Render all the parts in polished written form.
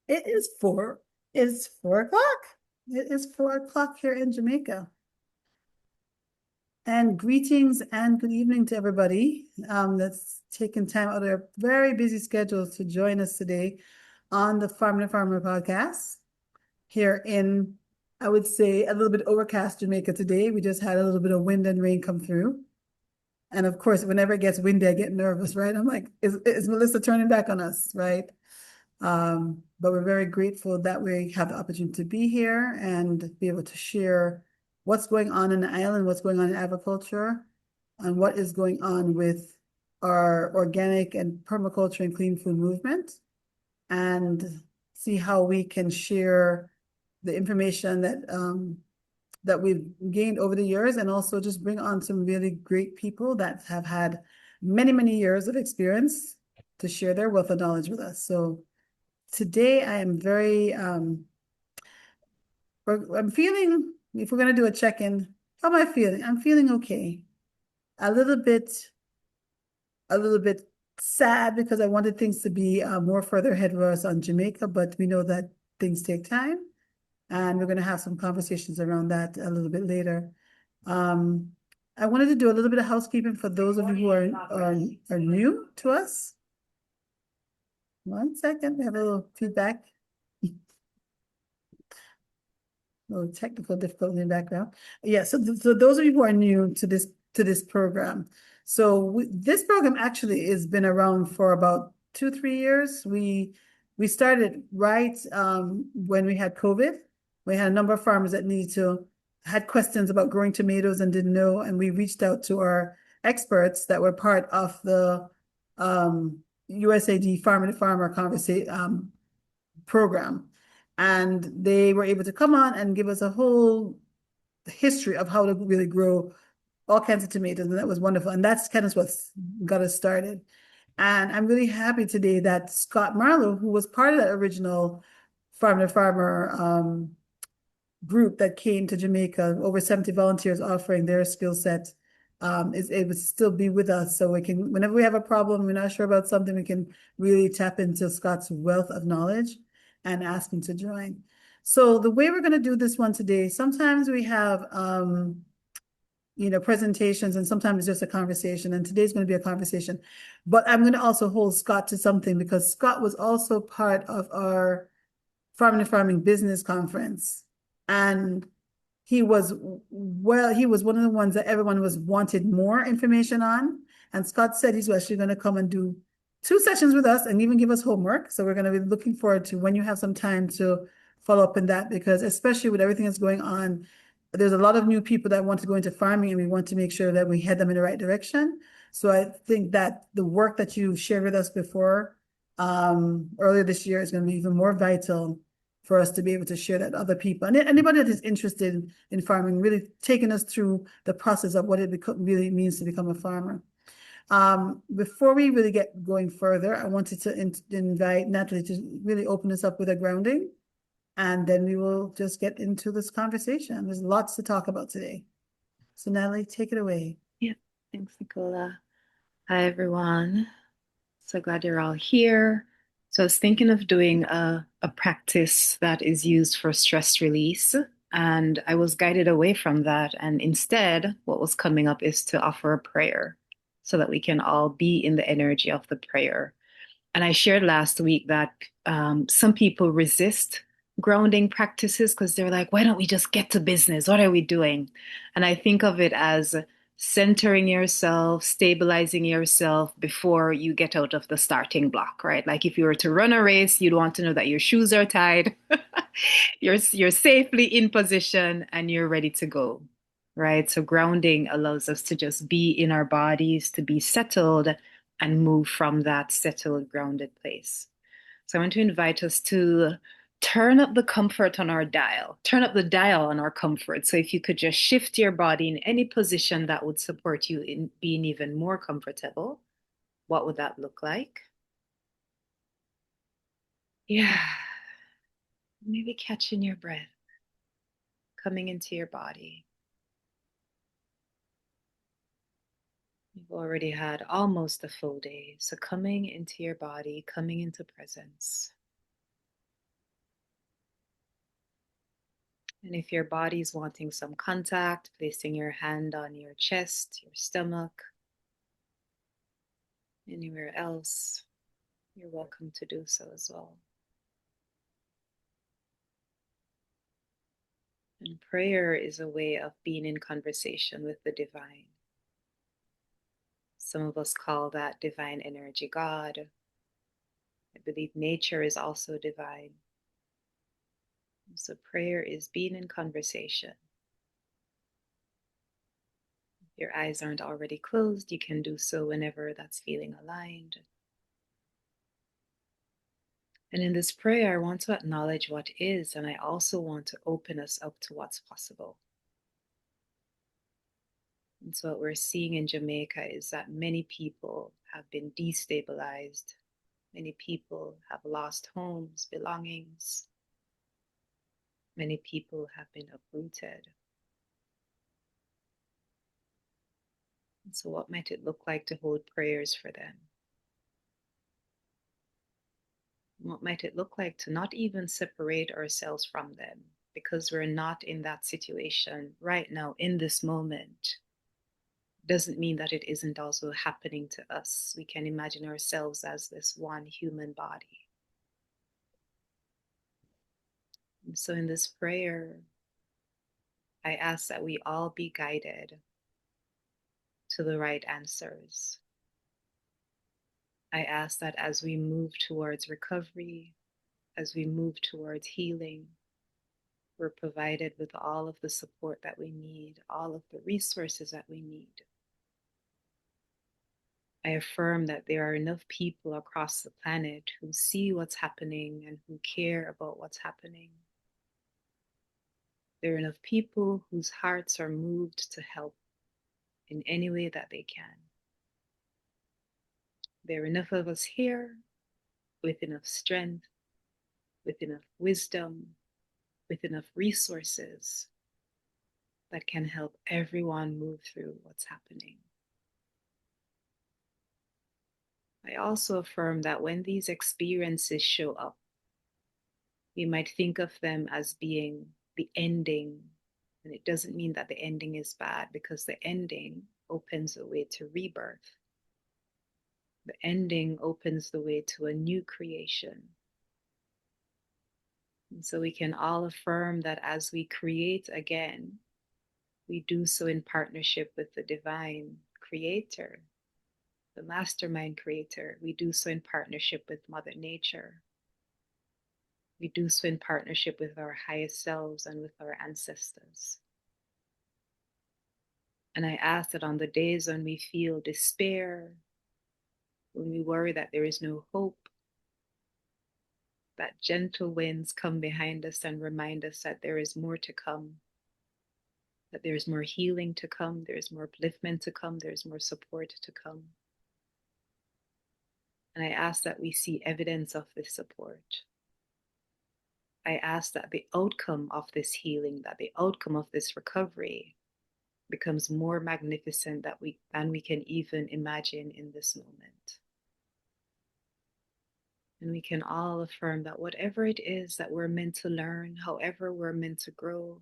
It is four. It's 4 o'clock. It is 4 o'clock here in Jamaica. And greetings and good evening to everybody that's taken time out of their very busy schedules to join us today on the Farm to Farmer podcast here in, I would say, a little bit overcast Jamaica today. We just had a little bit of wind and rain come through. And of course, whenever it gets windy, I get nervous, right? I'm like, is Melissa turning back on us, right? But we're very grateful that we have the opportunity to be here and be able to share what's going on in the island, what's going on in agriculture, and what is going on with our organic and permaculture and clean food movement, and see how we can share the information that we've gained over the years, and also just bring on some really great people that have had many, many years of experience to share their wealth of knowledge with us. So today I am very I'm feeling, if we're gonna do a check-in, how am I feeling? I'm feeling okay. A little bit, a little bit sad because I wanted things to be more further ahead for us on Jamaica, but we know that things take time, and we're gonna have some conversations around that a little bit later. Um, I wanted to do a little bit of housekeeping for those of you who are new to us. 1 second, we have a little feedback. Little technical difficulty in the background. Yeah, so those of you who are new to this program, this program actually has been around for about 2, 3 years. We started right when we had COVID. We had a number of farmers that had questions about growing tomatoes and didn't know, and we reached out to our experts that were part of the USAID Farmer to Farmer conversation program. And they were able to come on and give us a whole history of how to really grow all kinds of tomatoes. And that was wonderful. And that's kind of what got us started. And I'm really happy today that Scott Marlow, who was part of that original Farm to Farmer group that came to Jamaica, over 70 volunteers offering their skill set, is able to still be with us. So we can, whenever we have a problem, we're not sure about something, we can really tap into Scott's wealth of knowledge and ask him to join. So the way we're going to do this one today, sometimes we have presentations, and sometimes it's just a conversation. And today's going to be a conversation. But I'm going to also hold Scott to something, because Scott was also part of our Farming to Farming Business Conference. And he was one of the ones that everyone was wanted more information on. And Scott said he's actually going to come and do 2 sessions with us and even give us homework. So we're going to be looking forward to when you have some time to follow up in that, because especially with everything that's going on, there's a lot of new people that want to go into farming, and we want to make sure that we head them in the right direction. So I think that the work that you shared with us before, earlier this year, is going to be even more vital for us to be able to share that with other people. And anybody that is interested in farming, really taking us through the process of what it really means to become a farmer. Before we really get going further, I wanted to invite Natalie to really open us up with a grounding, and then we will just get into this conversation. There's lots to talk about today. So Natalie, take it away. Yeah, thanks, Nicola. Hi, everyone. So glad you're all here. So I was thinking of doing a practice that is used for stress release, and I was guided away from that. And instead, what was coming up is to offer a prayer so that we can all be in the energy of the prayer. And I shared last week that some people resist grounding practices because they're like, why don't we just get to business? What are we doing? And I think of it as centering yourself, stabilizing yourself before you get out of the starting block, right? Like if you were to run a race, you'd want to know that your shoes are tied, you're safely in position, and you're ready to go, right? So grounding allows us to just be in our bodies, to be settled and move from that settled, grounded place. So I want to invite us to turn up the comfort on our dial, turn up the dial on our comfort. So if you could just shift your body in any position that would support you in being even more comfortable, what would that look like? Yeah, maybe catching your breath, coming into your body. You've already had almost a full day. So coming into your body, coming into presence. And if your body's wanting some contact, placing your hand on your chest, your stomach, anywhere else, you're welcome to do so as well. And prayer is a way of being in conversation with the divine. Some of us call that divine energy God. I believe nature is also divine. So prayer is being in conversation. If your eyes aren't already closed, you can do so whenever that's feeling aligned. And in this prayer, I want to acknowledge what is, and I also want to open us up to what's possible. And so what we're seeing in Jamaica is that many people have been destabilized. Many people have lost homes, belongings. Many people have been uprooted. And so what might it look like to hold prayers for them? What might it look like to not even separate ourselves from them because we're not in that situation right now in this moment? Doesn't mean that it isn't also happening to us. We can imagine ourselves as this one human body. And so in this prayer, I ask that we all be guided to the right answers. I ask that as we move towards recovery, as we move towards healing, we're provided with all of the support that we need, all of the resources that we need. I affirm that there are enough people across the planet who see what's happening and who care about what's happening. There are enough people whose hearts are moved to help in any way that they can. There are enough of us here with enough strength, with enough wisdom, with enough resources that can help everyone move through what's happening. I also affirm that when these experiences show up, we might think of them as being the ending. And it doesn't mean that the ending is bad, because the ending opens the way to rebirth. The ending opens the way to a new creation. And so we can all affirm that as we create again, we do so in partnership with the divine creator, the mastermind creator. We do so in partnership with Mother Nature. We do so in partnership with our highest selves and with our ancestors. And I ask that on the days when we feel despair, when we worry that there is no hope, that gentle winds come behind us and remind us that there is more to come, that there is more healing to come, there is more upliftment to come, there is more support to come. And I ask that we see evidence of this support. I ask that the outcome of this healing, that the outcome of this recovery becomes more magnificent than we can even imagine in this moment. And we can all affirm that whatever it is that we're meant to learn, however we're meant to grow,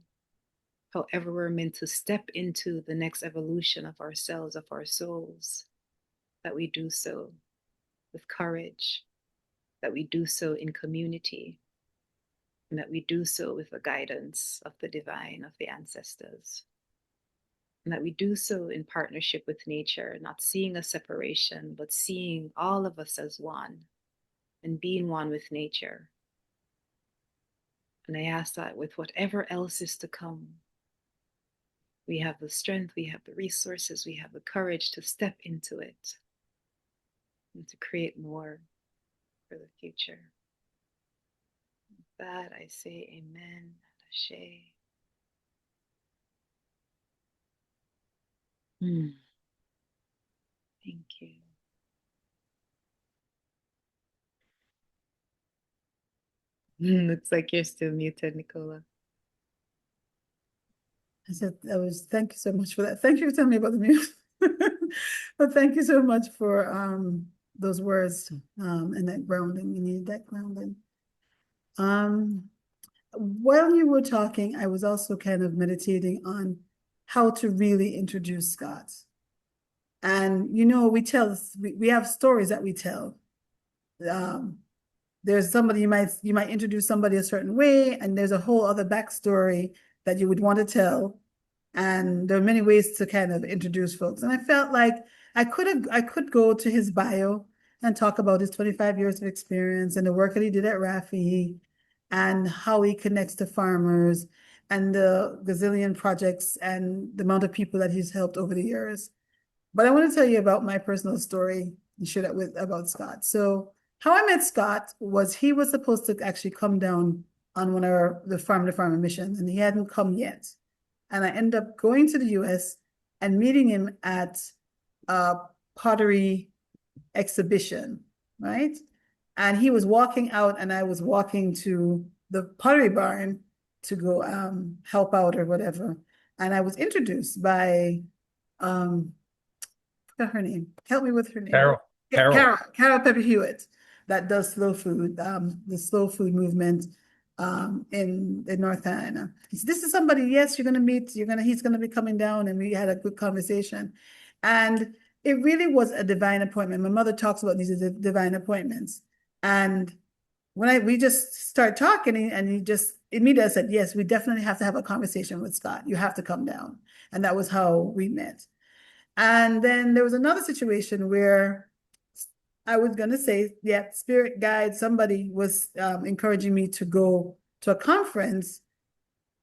however we're meant to step into the next evolution of ourselves, of our souls, that we do so with courage, that we do so in community, and that we do so with the guidance of the divine, of the ancestors. And that we do so in partnership with nature, not seeing a separation, but seeing all of us as one and being one with nature. And I ask that with whatever else is to come, we have the strength, we have the resources, we have the courage to step into it and to create more for the future. With that, I say amen, ashe. Thank you. Looks like you're still muted, Nicola. I said, thank you so much for that. Thank you for telling me about the music. But thank you so much for those words and that grounding. You needed that grounding. while you were talking, I was also kind of meditating on how to really introduce Scott. And we have stories that we tell. Um, there's somebody you might introduce somebody a certain way, and there's a whole other backstory that you would want to tell. And there are many ways to kind of introduce folks. And I felt like I could go to his bio and talk about his 25 years of experience and the work that he did at Raffi and how he connects to farmers and the gazillion projects and the amount of people that he's helped over the years. But I want to tell you about my personal story and share that with about Scott. So how I met Scott was he was supposed to actually come down on one of the farm to farmer missions, and he hadn't come yet. And I ended up going to the US and meeting him at a pottery exhibition, right? And he was walking out, and I was walking to the pottery barn to go help out or whatever. And I was introduced by um forgot her name. Help me with her name. Carol, Carol. Carol Pepper Hewitt, that does slow food, the slow food movement in North Carolina. He said, this is somebody, yes, you're gonna meet, he's gonna be coming down, and we had a good conversation. And it really was a divine appointment. My mother talks about these as divine appointments. And when we just start talking, and he just immediately said, yes, we definitely have to have a conversation with Scott. You have to come down. And that was how we met. And then there was another situation where I was going to say, yeah, spirit guide, somebody was encouraging me to go to a conference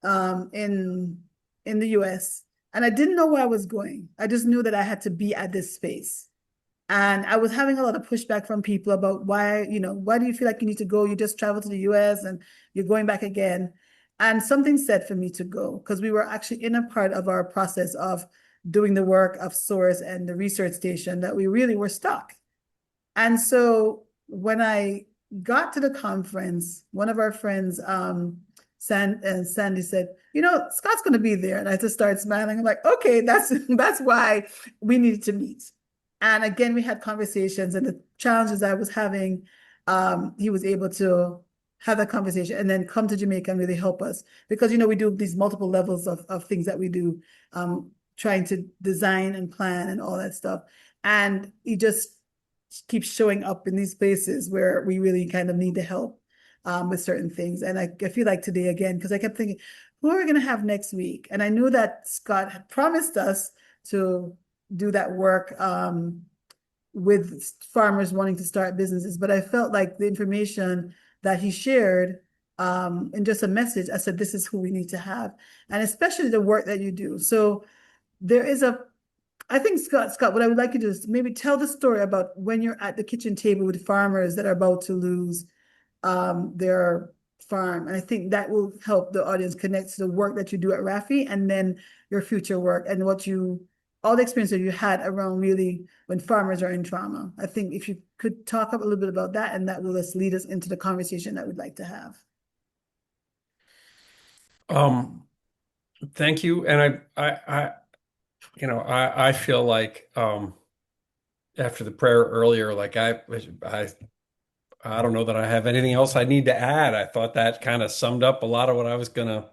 in the US. And I didn't know where I was going. I just knew that I had to be at this space. And I was having a lot of pushback from people about why do you feel like you need to go? You just traveled to the US and you're going back again. And something said for me to go because we were actually in a part of our process of doing the work of Source and the research station that we really were stuck. And so when I got to the conference, one of our friends, Sandy said, Scott's going to be there. And I just started smiling. I'm like, okay, that's why we needed to meet. And again, we had conversations, and the challenges I was having, he was able to have that conversation and then come to Jamaica and really help us because, we do these multiple levels of things that we do, trying to design and plan and all that stuff. And he just keeps showing up in these places where we really kind of need the help with certain things. And I feel like today again, because I kept thinking, who are we going to have next week? And I knew that Scott had promised us to do that work with farmers wanting to start businesses. But I felt like the information that he shared in just a message, I said, this is who we need to have. And especially the work that you do. So I think, Scott, what I would like you to do is maybe tell the story about when you're at the kitchen table with farmers that are about to lose their farm. And I think that will help the audience connect to the work that you do at Raffi and then your future work and all the experience that you had around really when farmers are in trauma. I think if you could talk a little bit about that, and that will just lead us into the conversation that we'd like to have. Um, Thank you. And I feel like after the prayer earlier, like I don't know that I have anything else I need to add. I thought that kind of summed up a lot of what I was gonna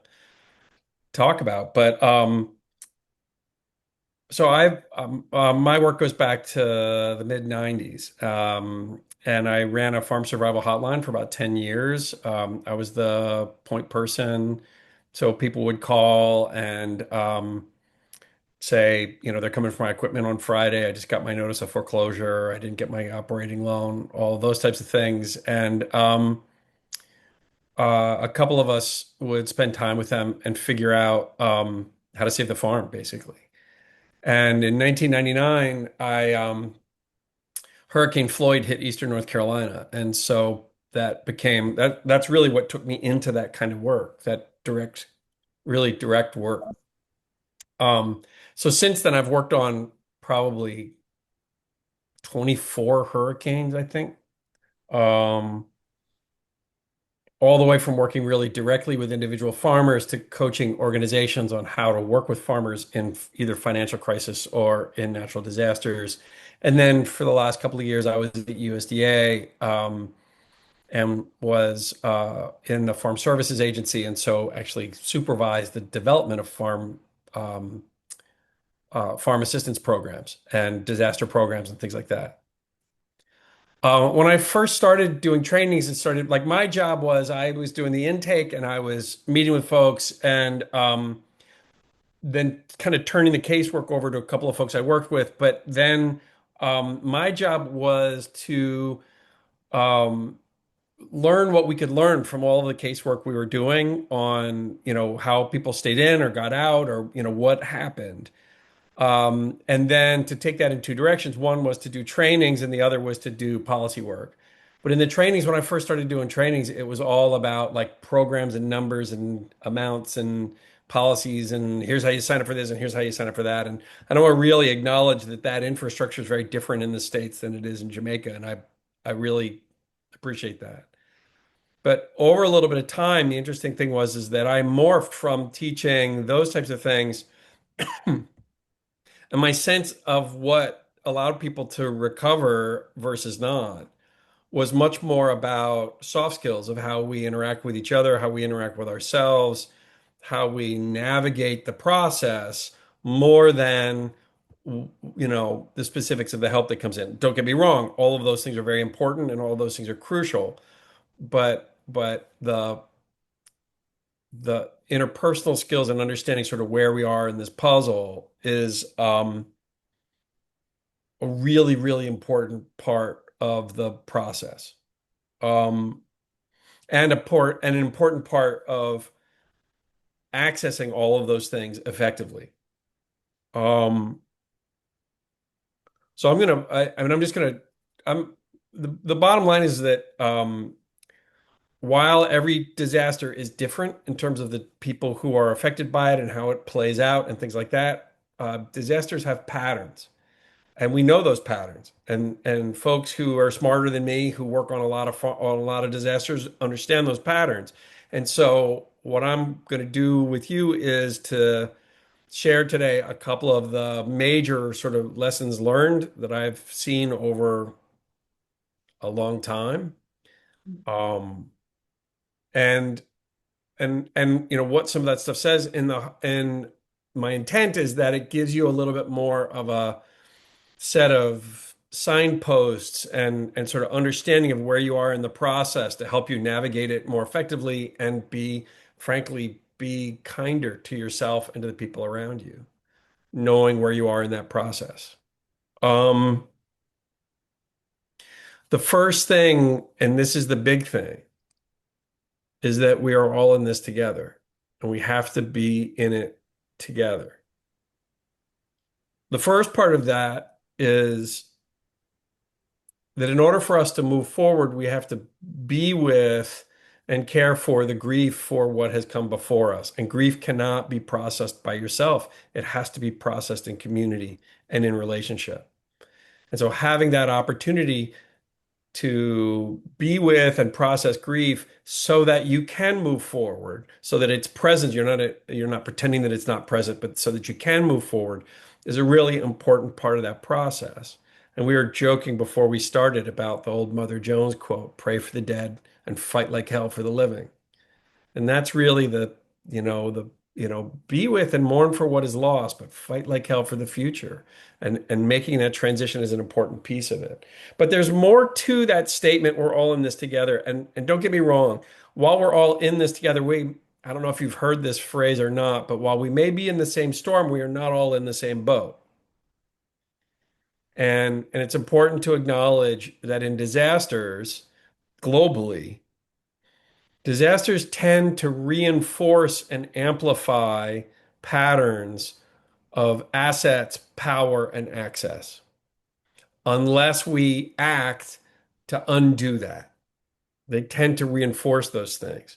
talk about. But so my work goes back to the mid 90s. And I ran a farm survival hotline for about 10 years. I was the point person. So people would call and say, they're coming for my equipment on Friday. I just got my notice of foreclosure. I didn't get my operating loan, all those types of things. And a couple of us would spend time with them and figure out how to save the farm, basically. And in 1999, Hurricane Floyd hit Eastern North Carolina. And so that's really what took me into that kind of work, that really direct work. So since then, I've worked on probably 24 hurricanes, I think. Um, all the way from working really directly with individual farmers to coaching organizations on how to work with farmers in either financial crisis or in natural disasters. And then for the last couple of years, I was at USDA, and was in the Farm Services Agency, and so actually supervised the development of um, farm assistance programs and disaster programs and things like that. When I first started doing trainings, it started like my job was I was doing the intake and I was meeting with folks and then kind of turning the casework over to a couple of folks I worked with. But then my job was to um, learn what we could learn from all of the casework we were doing on, how people stayed in or got out or, what happened. And then to take that in two directions. One was to do trainings and the other was to do policy work. But in the trainings, when I first started doing trainings, it was all about like programs and numbers and amounts and policies and here's how you sign up for this and here's how you sign up for that. And I don't want to really acknowledge that that infrastructure is very different in the States than it is in Jamaica. And I really appreciate that. But over a little bit of time, the interesting thing was is that I morphed from teaching those types of things. And my sense of what allowed people to recover versus not was much more about soft skills of how we interact with each other, how we interact with ourselves, how we navigate the process more than the specifics of the help that comes in. Don't get me wrong, all of those things are very important and all of those things are crucial, but the interpersonal skills and understanding sort of where we are in this puzzle is a really, really important part of the process. Um, and an important part of accessing all of those things effectively. Um, so I mean, I'm just gonna, I'm, the bottom line is that, while every disaster is different in terms of the people who are affected by it and how it plays out and things like that, disasters have patterns. And we know those patterns. And folks who are smarter than me, who work on a lot of disasters, understand those patterns. And so, what I'm going to do with you is to share today a couple of the major sort of lessons learned that I've seen over a long time. Um, and what some of that stuff says and my intent is that it gives you a little bit more of a set of signposts and sort of understanding of where you are in the process to help you navigate it more effectively and frankly, be kinder to yourself and to the people around you, knowing where you are in that process. Um, the first thing, and this is the big thing, is that we are all in this together and we have to be in it together. The first part of that is that in order for us to move forward, we have to be with and care for the grief for what has come before us. And grief cannot be processed by yourself. It has to be processed in community and in relationship. And so having that opportunity to be with and process grief so that you can move forward, so that it's present. You're not pretending that it's not present, but so that you can move forward is a really important part of that process. And we were joking before we started about the old Mother Jones quote, pray for the dead and fight like hell for the living. And that's really be with and mourn for what is lost, but fight like hell for the future. And making that transition is an important piece of it. But there's more to that statement. We're all in this together. And don't get me wrong, while we're all in this together, I don't know if you've heard this phrase or not, but while we may be in the same storm, we are not all in the same boat. And it's important to acknowledge that in disasters globally, disasters tend to reinforce and amplify patterns of assets, power, and access, unless we act to undo that. They tend to reinforce those things.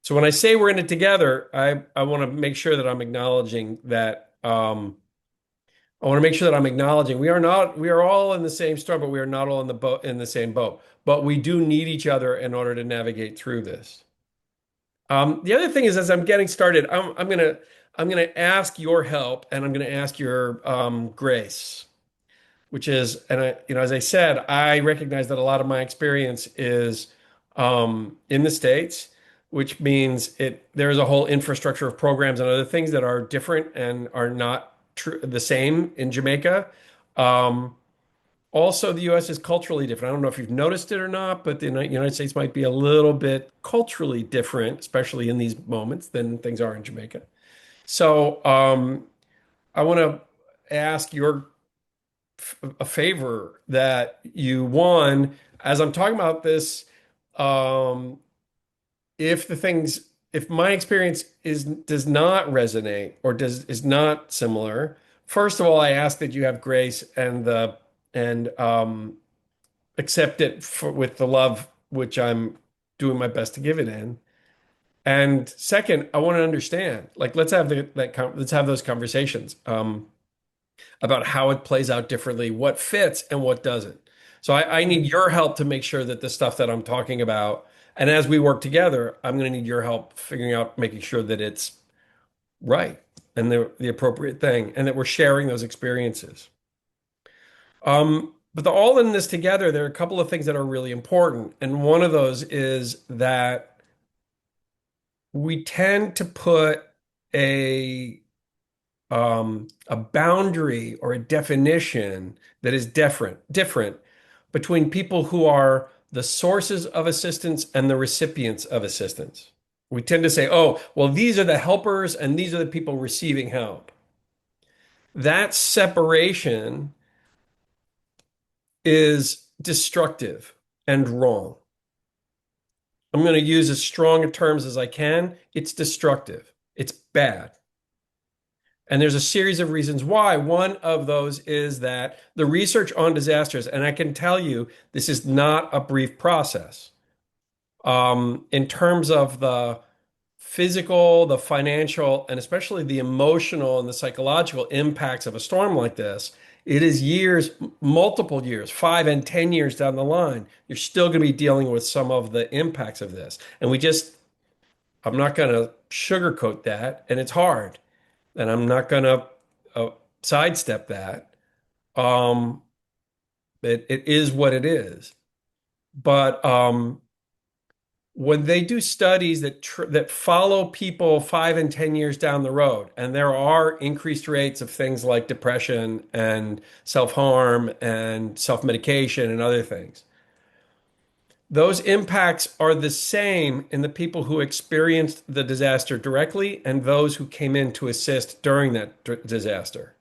So when I say we're in it together, I want to make sure that I'm acknowledging that. I want to make sure that I'm acknowledging we are all in the same storm, but we are not all in the same boat. But we do need each other in order to navigate through this. The other thing is, as I'm getting started, I'm gonna ask your help, and I'm gonna ask your grace, which is, and as I said, I recognize that a lot of my experience is in the States, which means there's a whole infrastructure of programs and other things that are different and are not the same in Jamaica. Um, Also, the US is culturally different. I don't know if you've noticed it or not, but the United States might be a little bit culturally different, especially in these moments, than things are in Jamaica. So, I want to ask a favor that you, one, as I'm talking about this, um, if my experience does not resonate or is not similar, first of all, I ask that you have grace and accept it with the love which I'm doing my best to give it in. And second, I want to understand. Like, let's have those conversations about how it plays out differently, what fits and what doesn't. So I need your help to make sure that the stuff that I'm talking about, and as we work together, I'm going to need your help figuring out, making sure that it's right and the appropriate thing, and that we're sharing those experiences. But all in this together, there are a couple of things that are really important. And one of those is that we tend to put a a boundary or a definition that is different between people who are the sources of assistance and the recipients of assistance. We tend to say, oh, well, these are the helpers and these are the people receiving help. That separation is destructive and wrong. I'm going to use as strong terms as I can. It's destructive. It's bad. And there's a series of reasons why. One of those is that the research on disasters, and I can tell you this is not a brief process. In terms of the physical, the financial, and especially the emotional and the psychological impacts of a storm like this, it is years, multiple years, 5 and 10 years down the line. You're still going to be dealing with some of the impacts of this. And I'm not going to sugarcoat that. And it's hard. And I'm not going to uh, sidestep that. Um, it is what it is. But when they do studies that follow people 5 and 10 years down the road, and there are increased rates of things like depression and self-harm and self-medication and other things, those impacts are the same in the people who experienced the disaster directly and those who came in to assist during that disaster.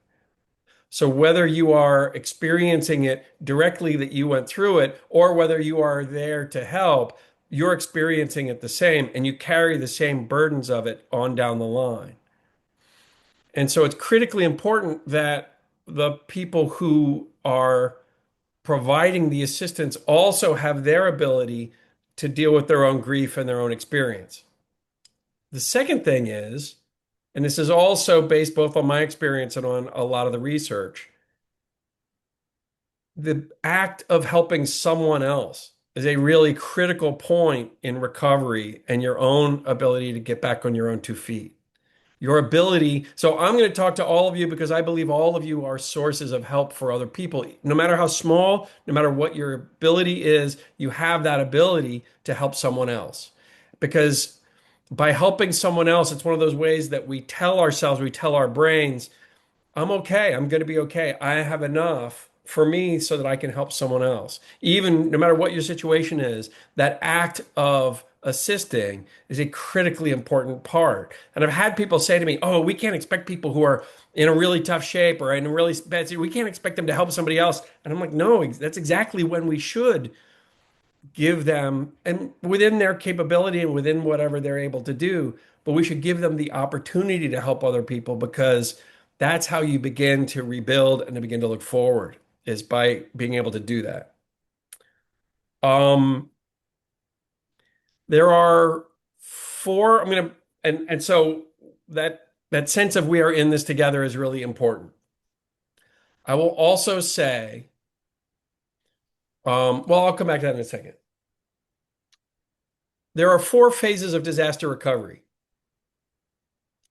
So whether you are experiencing it directly that you went through it, or whether you are there to help, you're experiencing it the same and you carry the same burdens of it on down the line. And so it's critically important that the people who are providing the assistance also have their ability to deal with their own grief and their own experience. The second thing is, and this is also based both on my experience and on a lot of the research, the act of helping someone else is a really critical point in recovery and your own ability to get back on your own 2 feet. Your ability. So I'm going to talk to all of you because I believe all of you are sources of help for other people. No matter how small, no matter what your ability is, you have that ability to help someone else. Because by helping someone else, it's one of those ways that we tell ourselves, we tell our brains, I'm okay. I'm going to be okay. I have enough for me so that I can help someone else. Even no matter what your situation is, that act of assisting is a critically important part. And I've had people say to me, oh, we can't expect people who are in a really tough shape or in a really bad situation, we can't expect them to help somebody else. And I'm like, no, that's exactly when we should give them, and within their capability and within whatever they're able to do, but we should give them the opportunity to help other people because that's how you begin to rebuild and to begin to look forward is by being able to do that. Um, there are four, I'm gonna, and so that sense of we are in this together is really important. I will also say, well, I'll come back to that in a second. There are 4 phases of disaster recovery.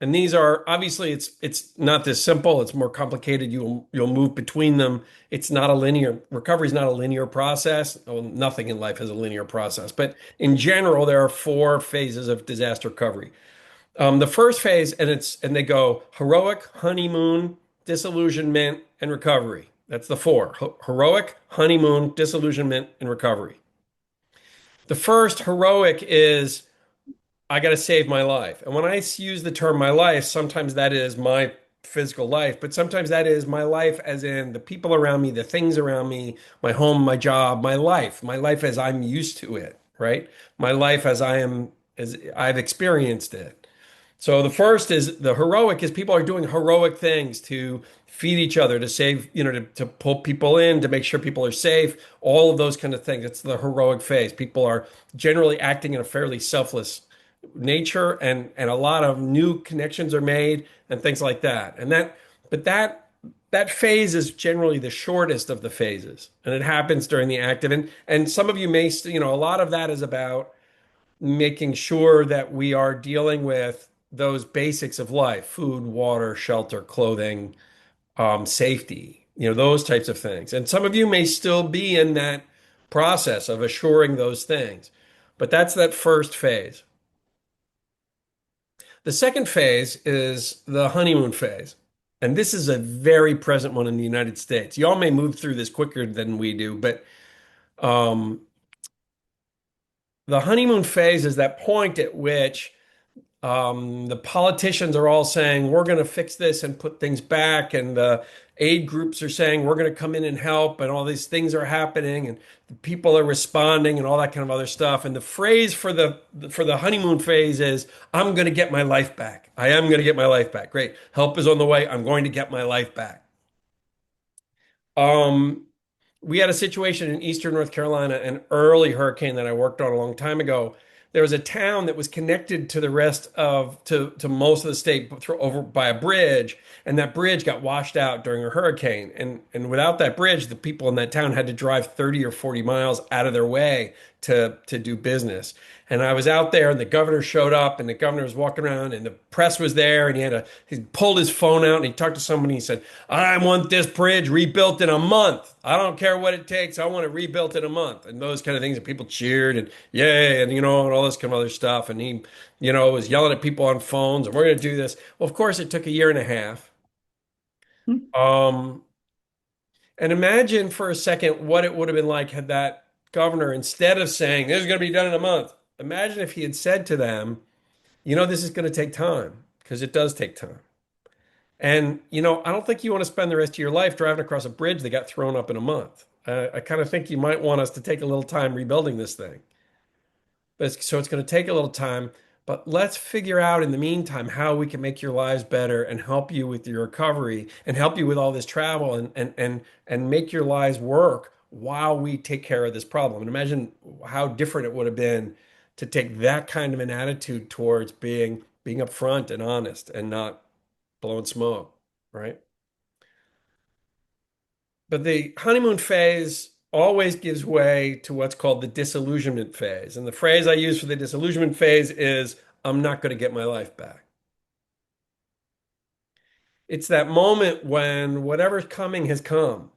And these are obviously it's not this simple. It's more complicated. You'll move between them. It's not a linear recovery is not a linear process. Well, nothing in life is a linear process. But in general, there are four phases of disaster recovery. The first phase, and they go heroic, honeymoon, disillusionment, and recovery. That's the four. Heroic, honeymoon, disillusionment, and recovery. The first heroic is I got to save my life. And when I use the term my life, sometimes that is my physical life, but sometimes that is my life as in the people around me, the things around me, my home, my job, my life as I'm used to it, right? My life as I've experienced it. So the first is the heroic is people are doing heroic things to feed each other, to save, to pull people in, to make sure people are safe, all of those kind of things. It's the heroic phase. People are generally acting in a fairly selfless nature and a lot of new connections are made and things like that. But that phase is generally the shortest of the phases, and it happens during the active. And some of you may, a lot of that is about making sure that we are dealing with those basics of life, food, water, shelter, clothing, safety, those types of things. And some of you may still be in that process of assuring those things, but that's that first phase. The second phase is the honeymoon phase. And this is a very present one in the United States. Y'all may move through this quicker than we do, but um, the honeymoon phase is that point at which the politicians are all saying, we're going to fix this and put things back. And the aid groups are saying, we're going to come in and help. And all these things are happening. And the people are responding and all that kind of other stuff. And the phrase for the honeymoon phase is, I'm going to get my life back. I am going to get my life back. Great. Help is on the way. I'm going to get my life back. Um, we had a situation in Eastern North Carolina, an early hurricane that I worked on a long time ago. There was a town that was connected to the rest of to most of the state through over by a bridge, and that bridge got washed out during a hurricane. And without that bridge, the people in that town had to drive 30 or 40 miles out of their way to do business. And I was out there, and the governor showed up, and the governor was walking around, and the press was there, and he pulled his phone out, and he talked to somebody. He said, "I want this bridge rebuilt in a month. I don't care what it takes. I want it rebuilt in a month," and those kind of things. And people cheered and yay, and and all this kind of other stuff. And he, was yelling at people on phones, and we're going to do this. Well, of course, it took a year and a half. Um, and imagine for a second what it would have been like had that governor, instead of saying, "This is going to be done in a month," imagine if he had said to them, "This is going to take time," because it does take time. And, I don't think you want to spend the rest of your life driving across a bridge that got thrown up in a month. I kind of think you might want us to take a little time rebuilding this thing. So it's going to take a little time, but let's figure out in the meantime how we can make your lives better and help you with your recovery and help you with all this travel and make your lives work while we take care of this problem. And imagine how different it would have been to take that kind of an attitude towards being upfront and honest and not blowing smoke, right? But the honeymoon phase always gives way to what's called the disillusionment phase. And the phrase I use for the disillusionment phase is, I'm not going to get my life back. It's that moment when whatever's coming has come,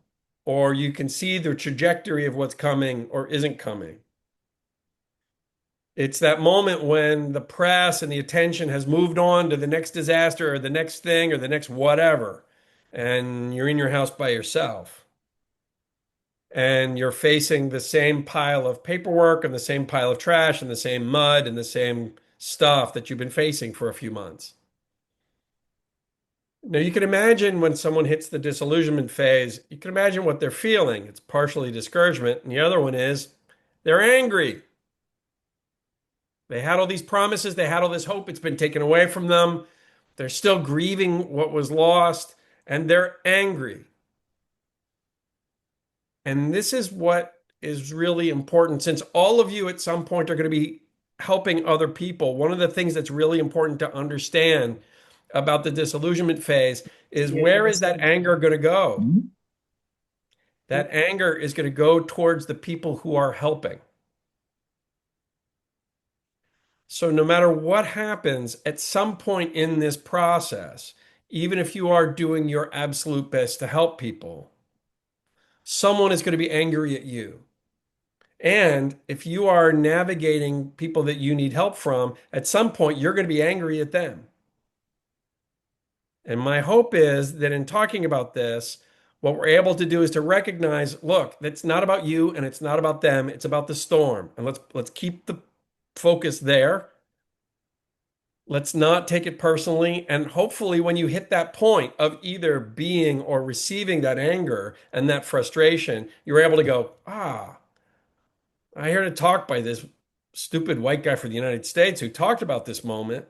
or you can see the trajectory of what's coming or isn't coming. It's that moment when the press and the attention has moved on to the next disaster or the next thing or the next whatever, and you're in your house by yourself. And you're facing the same pile of paperwork and the same pile of trash and the same mud and the same stuff that you've been facing for a few months. Now, you can imagine when someone hits the disillusionment phase, you can imagine what they're feeling. It's partially discouragement, and the other one is they're angry. They had all these promises, they had all this hope, it's been taken away from them. They're still grieving what was lost, and they're angry. And this is what is really important since all of you at some point are going to be helping other people. One of the things that's really important to understand about the disillusionment phase is where is that anger going to go? That anger is going to go towards the people who are helping. So no matter what happens, at some point in this process, even if you are doing your absolute best to help people, someone is going to be angry at you. And if you are navigating people that you need help from, at some point you're going to be angry at them. And my hope is that in talking about this, what we're able to do is to recognize, look, it's not about you and it's not about them, it's about the storm. And let's keep the focus there. Let's not take it personally. And hopefully, when you hit that point of either being or receiving that anger and that frustration, you're able to go, ah, I heard a talk by this stupid white guy for the United States who talked about this moment.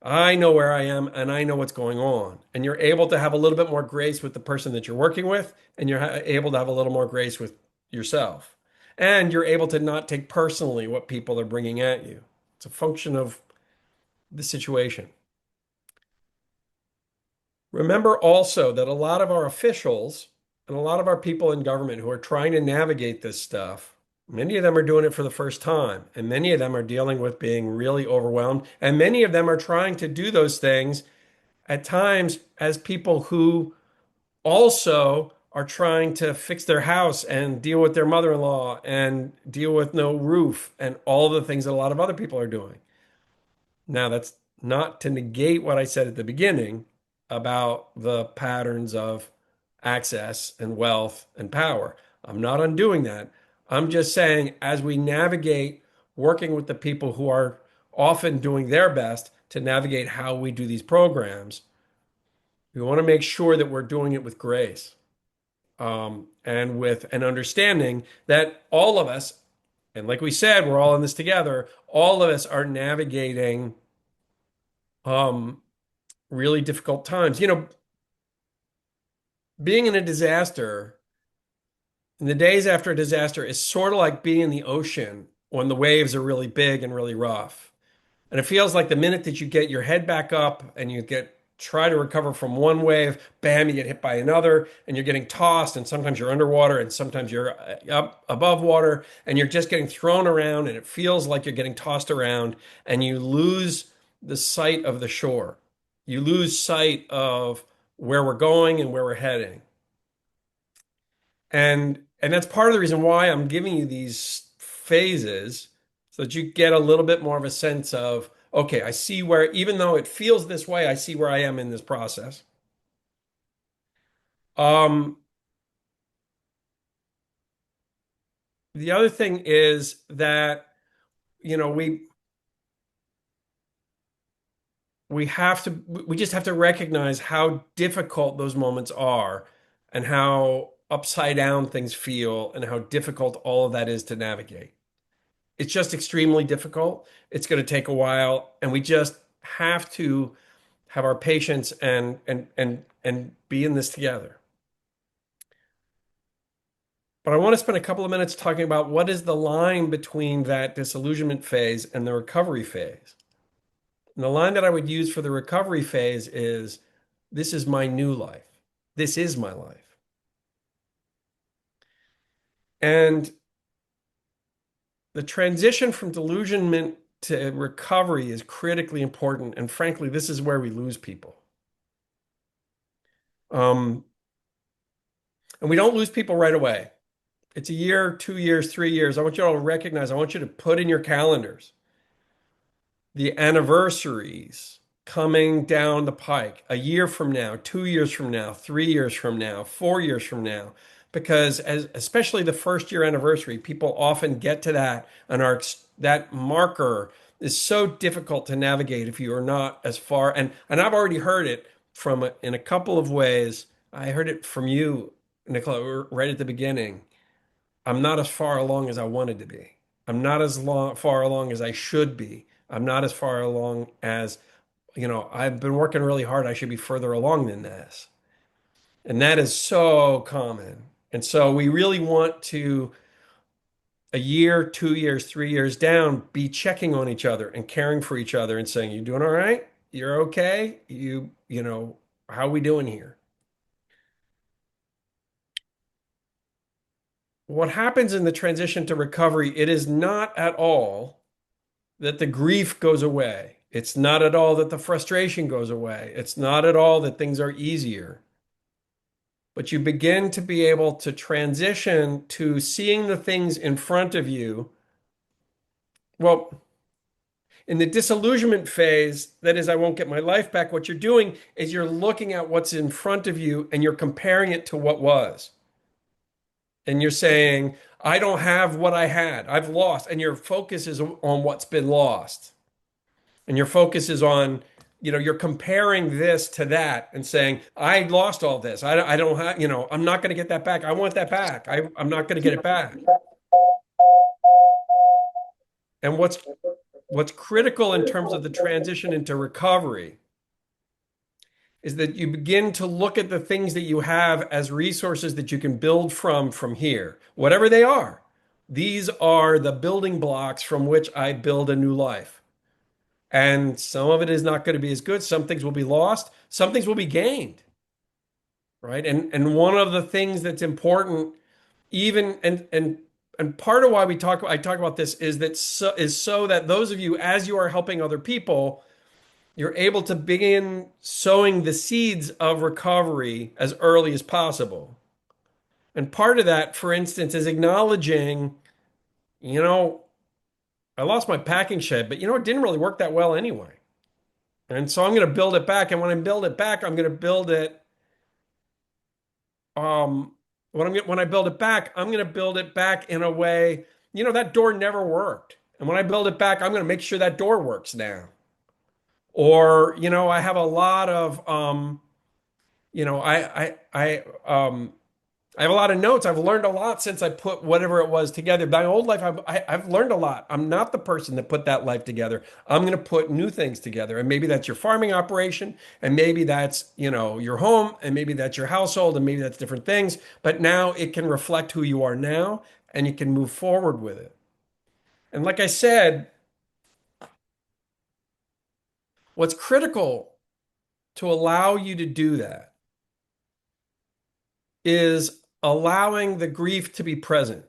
I know where I am and I know what's going on. And you're able to have a little bit more grace with the person that you're working with, and you're able to have a little more grace with yourself. And you're able to not take personally what people are bringing at you. It's a function of the situation. Remember also that a lot of our officials and a lot of our people in government who are trying to navigate this stuff, many of them are doing it for the first time, and many of them are dealing with being really overwhelmed, and many of them are trying to do those things at times as people who also are trying to fix their house and deal with their mother-in-law and deal with no roof and all the things that a lot of other people are doing. Now, that's not to negate what I said at the beginning about the patterns of access and wealth and power. I'm not undoing that. I'm just saying, as we navigate working with the people who are often doing their best to navigate how we do these programs, we want to make sure that we're doing it with grace, and with an understanding that all of us, and like we said, we're all in this together, all of us are navigating um, really difficult times. Being in a disaster, in the days after a disaster, is sort of like being in the ocean when the waves are really big and really rough. And it feels like the minute that you get your head back up and you get try to recover from one wave, bam, you get hit by another, and you're getting tossed, and sometimes you're underwater, and sometimes you're up above water, and you're just getting thrown around, and it feels like you're getting tossed around, and you lose the sight of the shore. You lose sight of where we're going and where we're heading. And that's part of the reason why I'm giving you these phases so that you get a little bit more of a sense of, okay, I see where, even though it feels this way, I see where I am in this process. Um, the other thing is that, you know, we just have to recognize how difficult those moments are and how upside down things feel and how difficult all of that is to navigate. It's just extremely difficult. It's going to take a while, and we just have to have our patience and be in this together. But I want to spend a couple of minutes talking about what is the line between that disillusionment phase and the recovery phase. And the line that I would use for the recovery phase is, this is my new life. This is my life. And the transition from delusionment to recovery is critically important. And frankly, this is where we lose people. Um, and we don't lose people right away. It's a year, 2 years, 3 years. I want you all to recognize, I want you to put in your calendars the anniversaries coming down the pike a year from now, 2 years from now, 3 years from now, 4 years from now. Because especially the first year anniversary, people often get to that, and that marker is so difficult to navigate if you are not as far. And I've already heard it in a couple of ways. I heard it from you, Nicola, right at the beginning. I'm not as far along as I wanted to be. I'm not as far along as I should be. I'm not as far along as, I've been working really hard. I should be further along than this. And that is so common. And so we really want to, a year, 2 years, 3 years down, be checking on each other and caring for each other and saying, you doing all right? You're okay? How are we doing here? What happens in the transition to recovery, it is not at all that the grief goes away. It's not at all that the frustration goes away. It's not at all that things are easier. But you begin to be able to transition to seeing the things in front of you. Well, in the disillusionment phase, that is, I won't get my life back, what you're doing is you're looking at what's in front of you and you're comparing it to what was. And you're saying, I don't have what I had. I've lost. And your focus is on what's been lost. And your focus is on, you're comparing this to that and saying, I lost all this. I don't have, I'm not going to get that back. I want that back. I'm not going to get it back. And what's critical in terms of the transition into recovery is that you begin to look at the things that you have as resources that you can build from here, whatever they are. These are the building blocks from which I build a new life. And some of it is not going to be as good. Some things will be lost. Some things will be gained. Right. And one of the things that's important, even and part of why I talk about this is so that those of you, as you are helping other people, you're able to begin sowing the seeds of recovery as early as possible. And part of that, for instance, is acknowledging, I lost my packing shed, but it didn't really work that well anyway. And so I'm going to build it back. And when I build it back, I'm going to build it. When I build it back, I'm going to build it back in a way, that door never worked. And when I build it back, I'm going to make sure that door works now. Or, I have a lot of, I have a lot of notes. I've learned a lot since I put whatever it was together. My old life, I've learned a lot. I'm not the person that put that life together. I'm going to put new things together. And maybe that's your farming operation. And maybe that's, your home. And maybe that's your household. And maybe that's different things. But now it can reflect who you are now. And you can move forward with it. And like I said, what's critical to allow you to do that is allowing the grief to be present,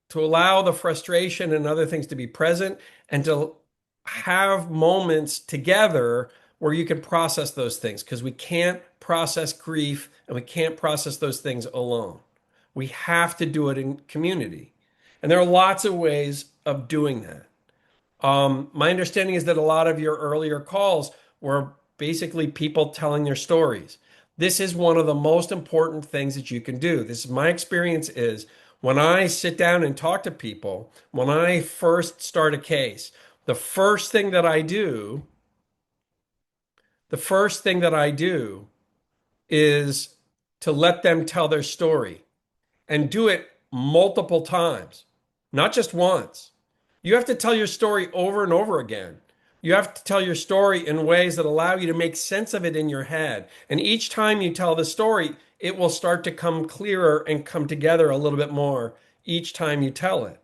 to allow the frustration and other things to be present, and to have moments together where you can process those things, because we can't process grief and we can't process those things alone. We have to do it in community. And there are lots of ways of doing that. My understanding is that a lot of your earlier calls were basically people telling their stories. This is one of the most important things that you can do. This is my experience is when I sit down and talk to people, when I first start a case, the first thing that I do, the first thing that I do is to let them tell their story and do it multiple times, not just once. You have to tell your story over and over again. You have to tell your story in ways that allow you to make sense of it in your head. And each time you tell the story, it will start to come clearer and come together a little bit more each time you tell it.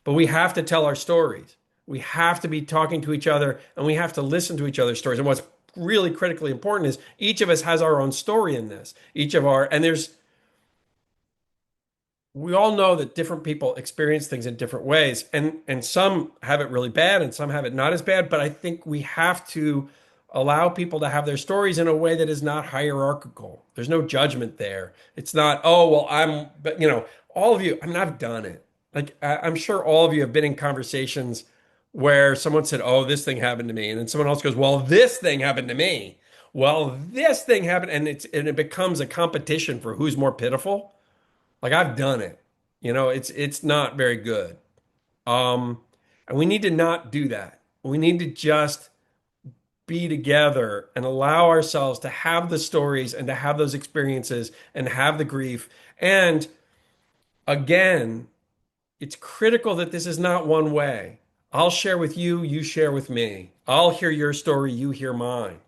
But we have to tell our stories. We have to be talking to each other and we have to listen to each other's stories. And what's really critically important is each of us has our own story in this. We all know that different people experience things in different ways, and some have it really bad and some have it not as bad. But I think we have to allow people to have their stories in a way that is not hierarchical. There's no judgment there. It's not, oh, well, but all of you, I mean, I've done it. Like, I'm sure all of you have been in conversations where someone said, oh, this thing happened to me. And then someone else goes, well, this thing happened to me. Well, this thing happened. And it becomes a competition for who's more pitiful. Like I've done it. It's not very good. Um, and we need to not do that. We need to just be together and allow ourselves to have the stories and to have those experiences and have the grief. And again, it's critical that this is not one way. I'll share with you, you share with me. I'll hear your story, you hear mine,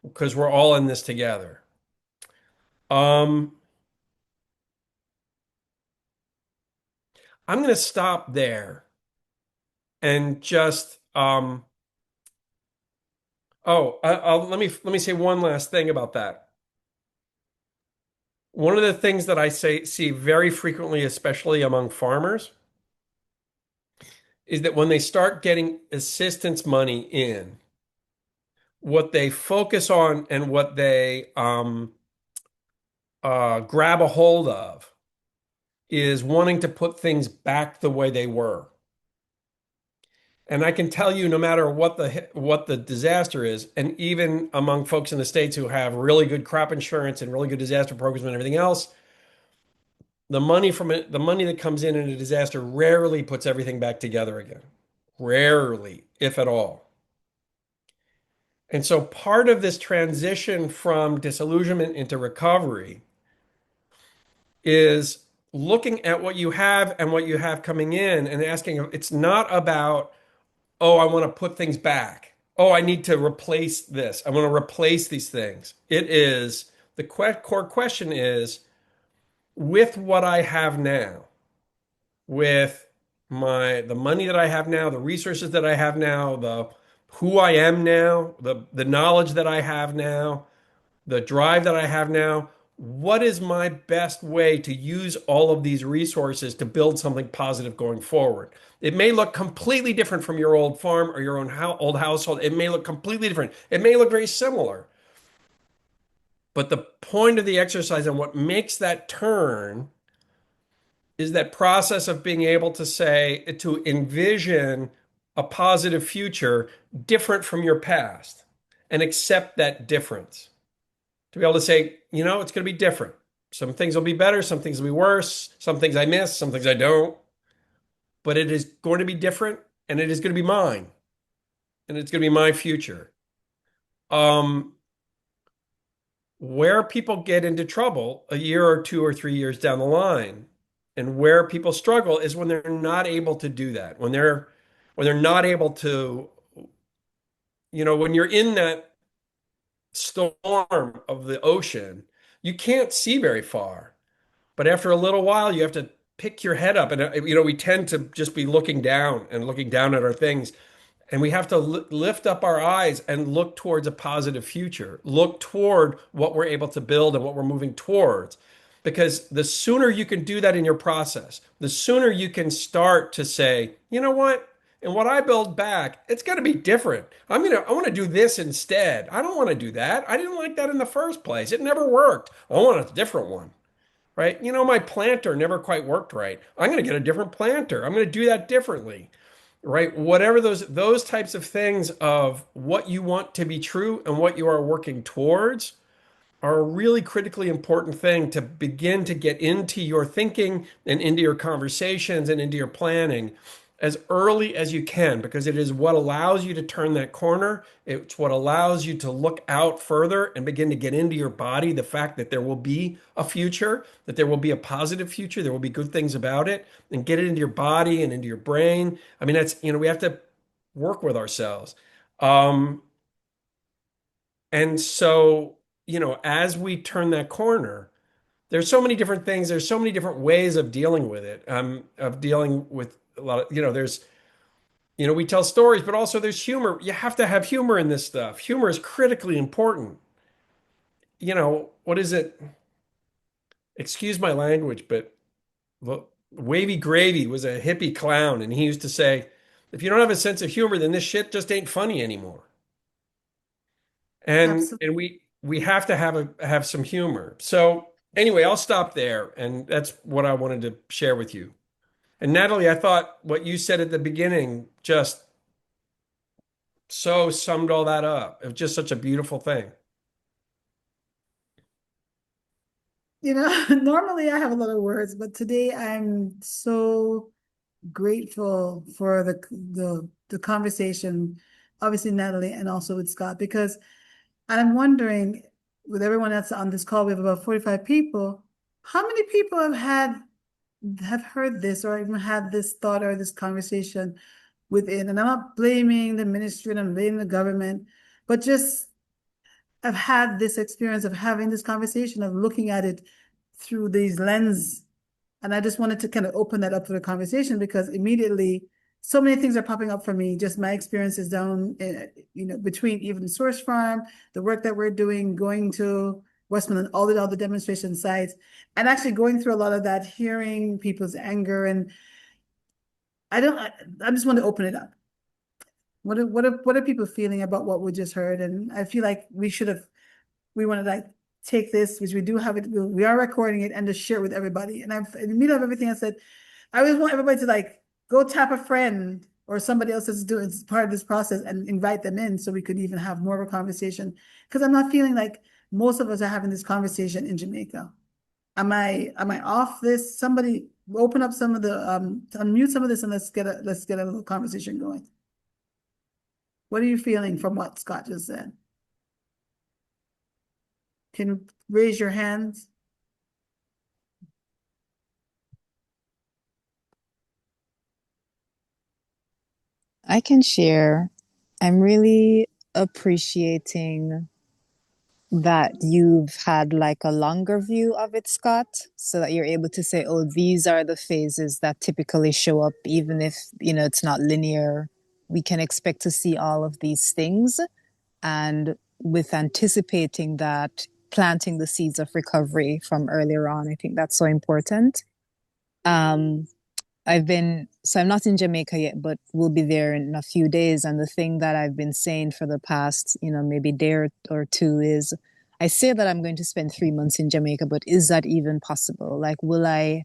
because we're all in this together. Um, I'm going to stop there and just let me say one last thing about that. One of the things that I see very frequently, especially among farmers, is that when they start getting assistance money in, what they focus on and what they grab a hold of is wanting to put things back the way they were. And I can tell you, no matter what the disaster is, and even among folks in the States who have really good crop insurance and really good disaster programs and everything else, the money from it, the money that comes in a disaster rarely puts everything back together again. Rarely, if at all. And so part of this transition from disillusionment into recovery is looking at what you have and what you have coming in and asking, it's not about, oh, I want to put things back. Oh, I need to replace this. I want to replace these things. It is the core question is with what I have now, with the money that I have now, the resources that I have now, the who I am now, the knowledge that I have now, the drive that I have now, what is my best way to use all of these resources to build something positive going forward? It may look completely different from your old farm or your own old household. It may look completely different. It may look very similar. But the point of the exercise and what makes that turn is that process of being able to say, to envision a positive future different from your past and accept that difference. To be able to say, it's going to be different. Some things will be better, some things will be worse, some things I miss, some things I don't. But it is going to be different and it is going to be mine and it's going to be my future. Where people get into trouble a year or 2 or 3 years down the line and where people struggle is when they're not able to do that, when they're not able to, when you're in that storm of the ocean, you can't see very far. But after a little while, you have to pick your head up. And, we tend to just be looking down and looking down at our things. And we have to lift up our eyes and look towards a positive future, look toward what we're able to build and what we're moving towards. Because the sooner you can do that in your process, the sooner you can start to say, you know what? And what I build back, it's going to be different. I want to do this instead. I don't want to do that. I didn't like that in the first place. It never worked. I want a different one. Right? My planter never quite worked right. I'm going to get a different planter. I'm going to do that differently. Right? Whatever those types of things of what you want to be true and what you are working towards are a really critically important thing to begin to get into your thinking and into your conversations and into your planning as early as you can, because it is what allows you to turn that corner. It's what allows you to look out further and begin to get into your body the fact that there will be a future, that there will be a positive future, there will be good things about it, and get it into your body and into your brain. I mean, that's, we have to work with ourselves. And so, as we turn that corner, there's so many different things, there's so many different ways of dealing with it, of dealing with a lot of, there's, we tell stories, but also there's humor. You have to have humor in this stuff. Humor is critically important. What is it? Excuse my language, but Wavy Gravy was a hippie clown, and he used to say, if you don't have a sense of humor, then this shit just ain't funny anymore. And Absolutely. and we have to have some humor. So anyway, I'll stop there, and that's what I wanted to share with you. And Natalie, I thought what you said at the beginning just so summed all that up. It was just such a beautiful thing. Normally I have a lot of words, but today I'm so grateful for the conversation, obviously Natalie and also with Scott, because I'm wondering, with everyone that's on this call, we have about 45 people. How many people have heard this or even had this thought or this conversation within? And I'm not blaming the ministry and I'm blaming the government, but just I've had this experience of having this conversation, of looking at it through these lens. And I just wanted to kind of open that up for the conversation because immediately so many things are popping up for me. Just my experiences down, between even Source Farm, the work that we're doing, going to Westmoreland, all the demonstration sites, and actually going through a lot of that, hearing people's anger. And I just want to open it up. What are people feeling about what we just heard? And I feel like we want to like take this, which we do have it, we are recording it and just share it with everybody. And in the middle of everything I said, I always want everybody to like go tap a friend or somebody else that's doing part of this process and invite them in so we could even have more of a conversation. Because I'm not feeling like most of us are having this conversation in Jamaica. Am I off this? Somebody open up some of the unmute some of this and let's get a little conversation going. What are you feeling from what Scott just said? Can you raise your hands? I can share. I'm really appreciating that you've had like a longer view of it, Scott, so that you're able to say, oh, these are the phases that typically show up, even if, it's not linear. We can expect to see all of these things. And with anticipating that, planting the seeds of recovery from earlier on, I think that's so important. Um, I'm not in Jamaica yet, but we'll be there in a few days. And the thing that I've been saying for the past, maybe day or two is I say that I'm going to spend 3 months in Jamaica, but is that even possible? Like, will I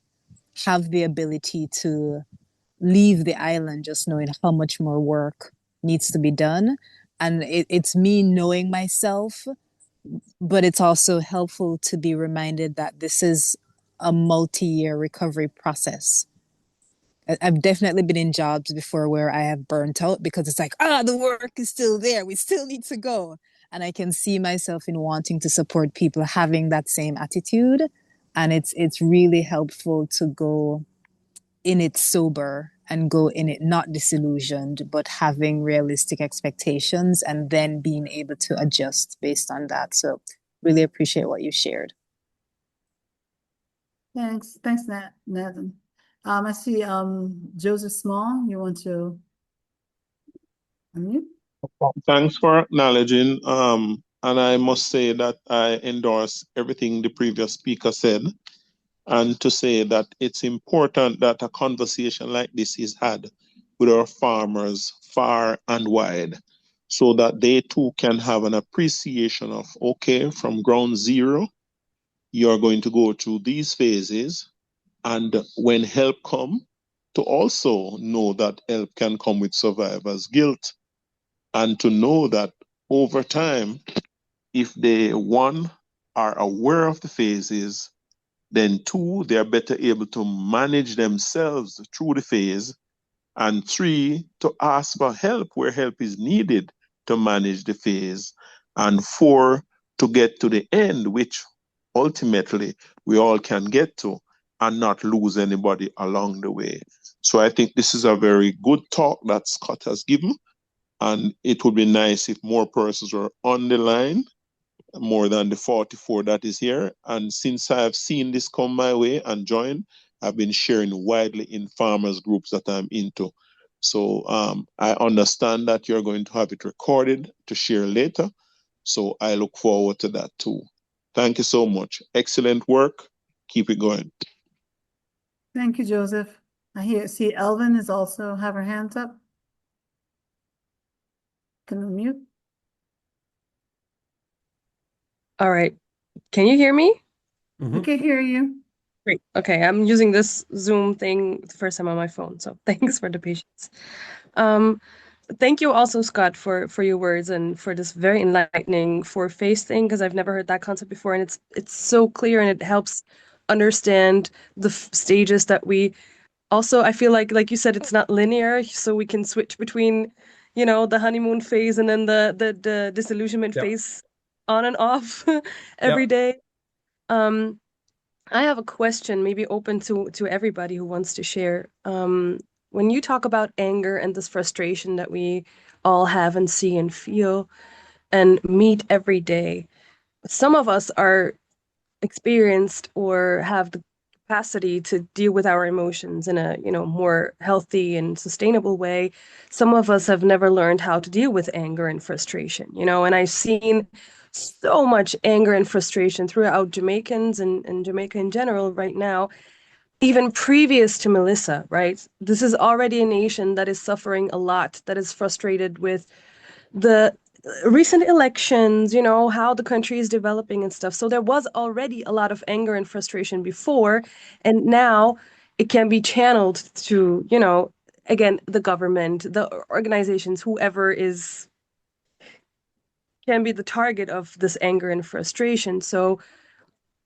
have the ability to leave the island just knowing how much more work needs to be done? And it's me knowing myself, but it's also helpful to be reminded that this is a multi-year recovery process. I've definitely been in jobs before where I have burnt out because it's like, the work is still there. We still need to go. And I can see myself in wanting to support people having that same attitude. And it's really helpful to go in it sober and go in it not disillusioned, but having realistic expectations and then being able to adjust based on that. So really appreciate what you shared. Thanks, Nathan. I see Joseph Small, you want to unmute? Thanks for acknowledging. And I must say that I endorse everything the previous speaker said, and to say that it's important that a conversation like this is had with our farmers far and wide, so that they too can have an appreciation of, okay, from ground zero, you're going to go through these phases, and when help come, to also know that help can come with survivor's guilt, and to know that over time, if they, one, are aware of the phases, then two, they are better able to manage themselves through the phase, and three, to ask for help where help is needed to manage the phase, and four, to get to the end, which ultimately we all can get to, and not lose anybody along the way. So I think this is a very good talk that Scott has given. And it would be nice if more persons were on the line, more than the 44 that is here. And since I have seen this come my way and joined, I've been sharing widely in farmers groups that I'm into. So I understand that you're going to have it recorded to share later. So I look forward to that too. Thank you so much. Excellent work. Keep it going. Thank you, Joseph. See Elvin is also have her hands up. Can you mute? All right. Can you hear me? We can hear you. Great. Okay, I'm using this Zoom thing the first time on my phone, so thanks for the patience. Thank you also, Scott, for your words and for this very enlightening four-phase thing, because I've never heard that concept before, and it's so clear and it helps understand the stages that we also, I feel like you said, it's not linear, so we can switch between, the honeymoon phase and then the disillusionment phase on and off every day. I have a question, maybe open to everybody who wants to share. When you talk about anger and this frustration that we all have and see and feel and meet every day, some of us are experienced or have the capacity to deal with our emotions in a more healthy and sustainable way. Some of us have never learned how to deal with anger and frustration, and I've seen so much anger and frustration throughout Jamaicans and Jamaica in general right now. even previous to Melissa, right? This is already a nation that is suffering a lot, that is frustrated with the recent elections, you know, how the country is developing and stuff. So there was already a lot of anger and frustration before, and now it can be channeled to, you know, again, the government, the organizations, whoever is can be the target of this anger and frustration. So